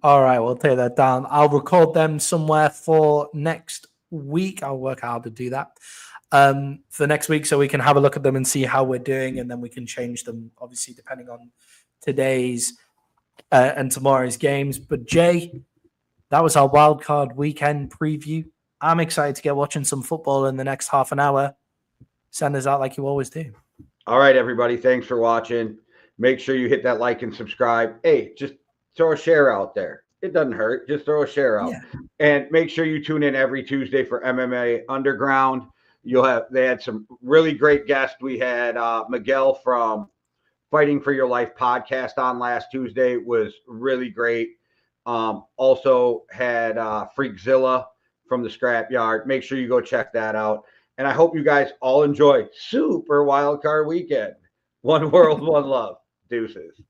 All right, we'll take that down. I'll record them somewhere for next week. I'll work out how to do that for next week so we can have a look at them and see how we're doing, and then we can change them, obviously, depending on today's and tomorrow's games. But Jay, that was our wildcard weekend preview. I'm excited to get watching some football in the next half an hour. Send us out like you always do. All right, everybody. Thanks for watching. Make sure you hit that like and subscribe. Hey, just throw a share out there. It doesn't hurt. Just throw a share out. Yeah. And make sure you tune in every Tuesday for MMA Underground. They had some really great guests. We had Miguel from Fighting for Your Life podcast on last Tuesday. Was really great. Also had Freakzilla from the Scrapyard. Make sure you go check that out. And I hope you guys all enjoy Super Wildcard Weekend. One world, one love. Deuces.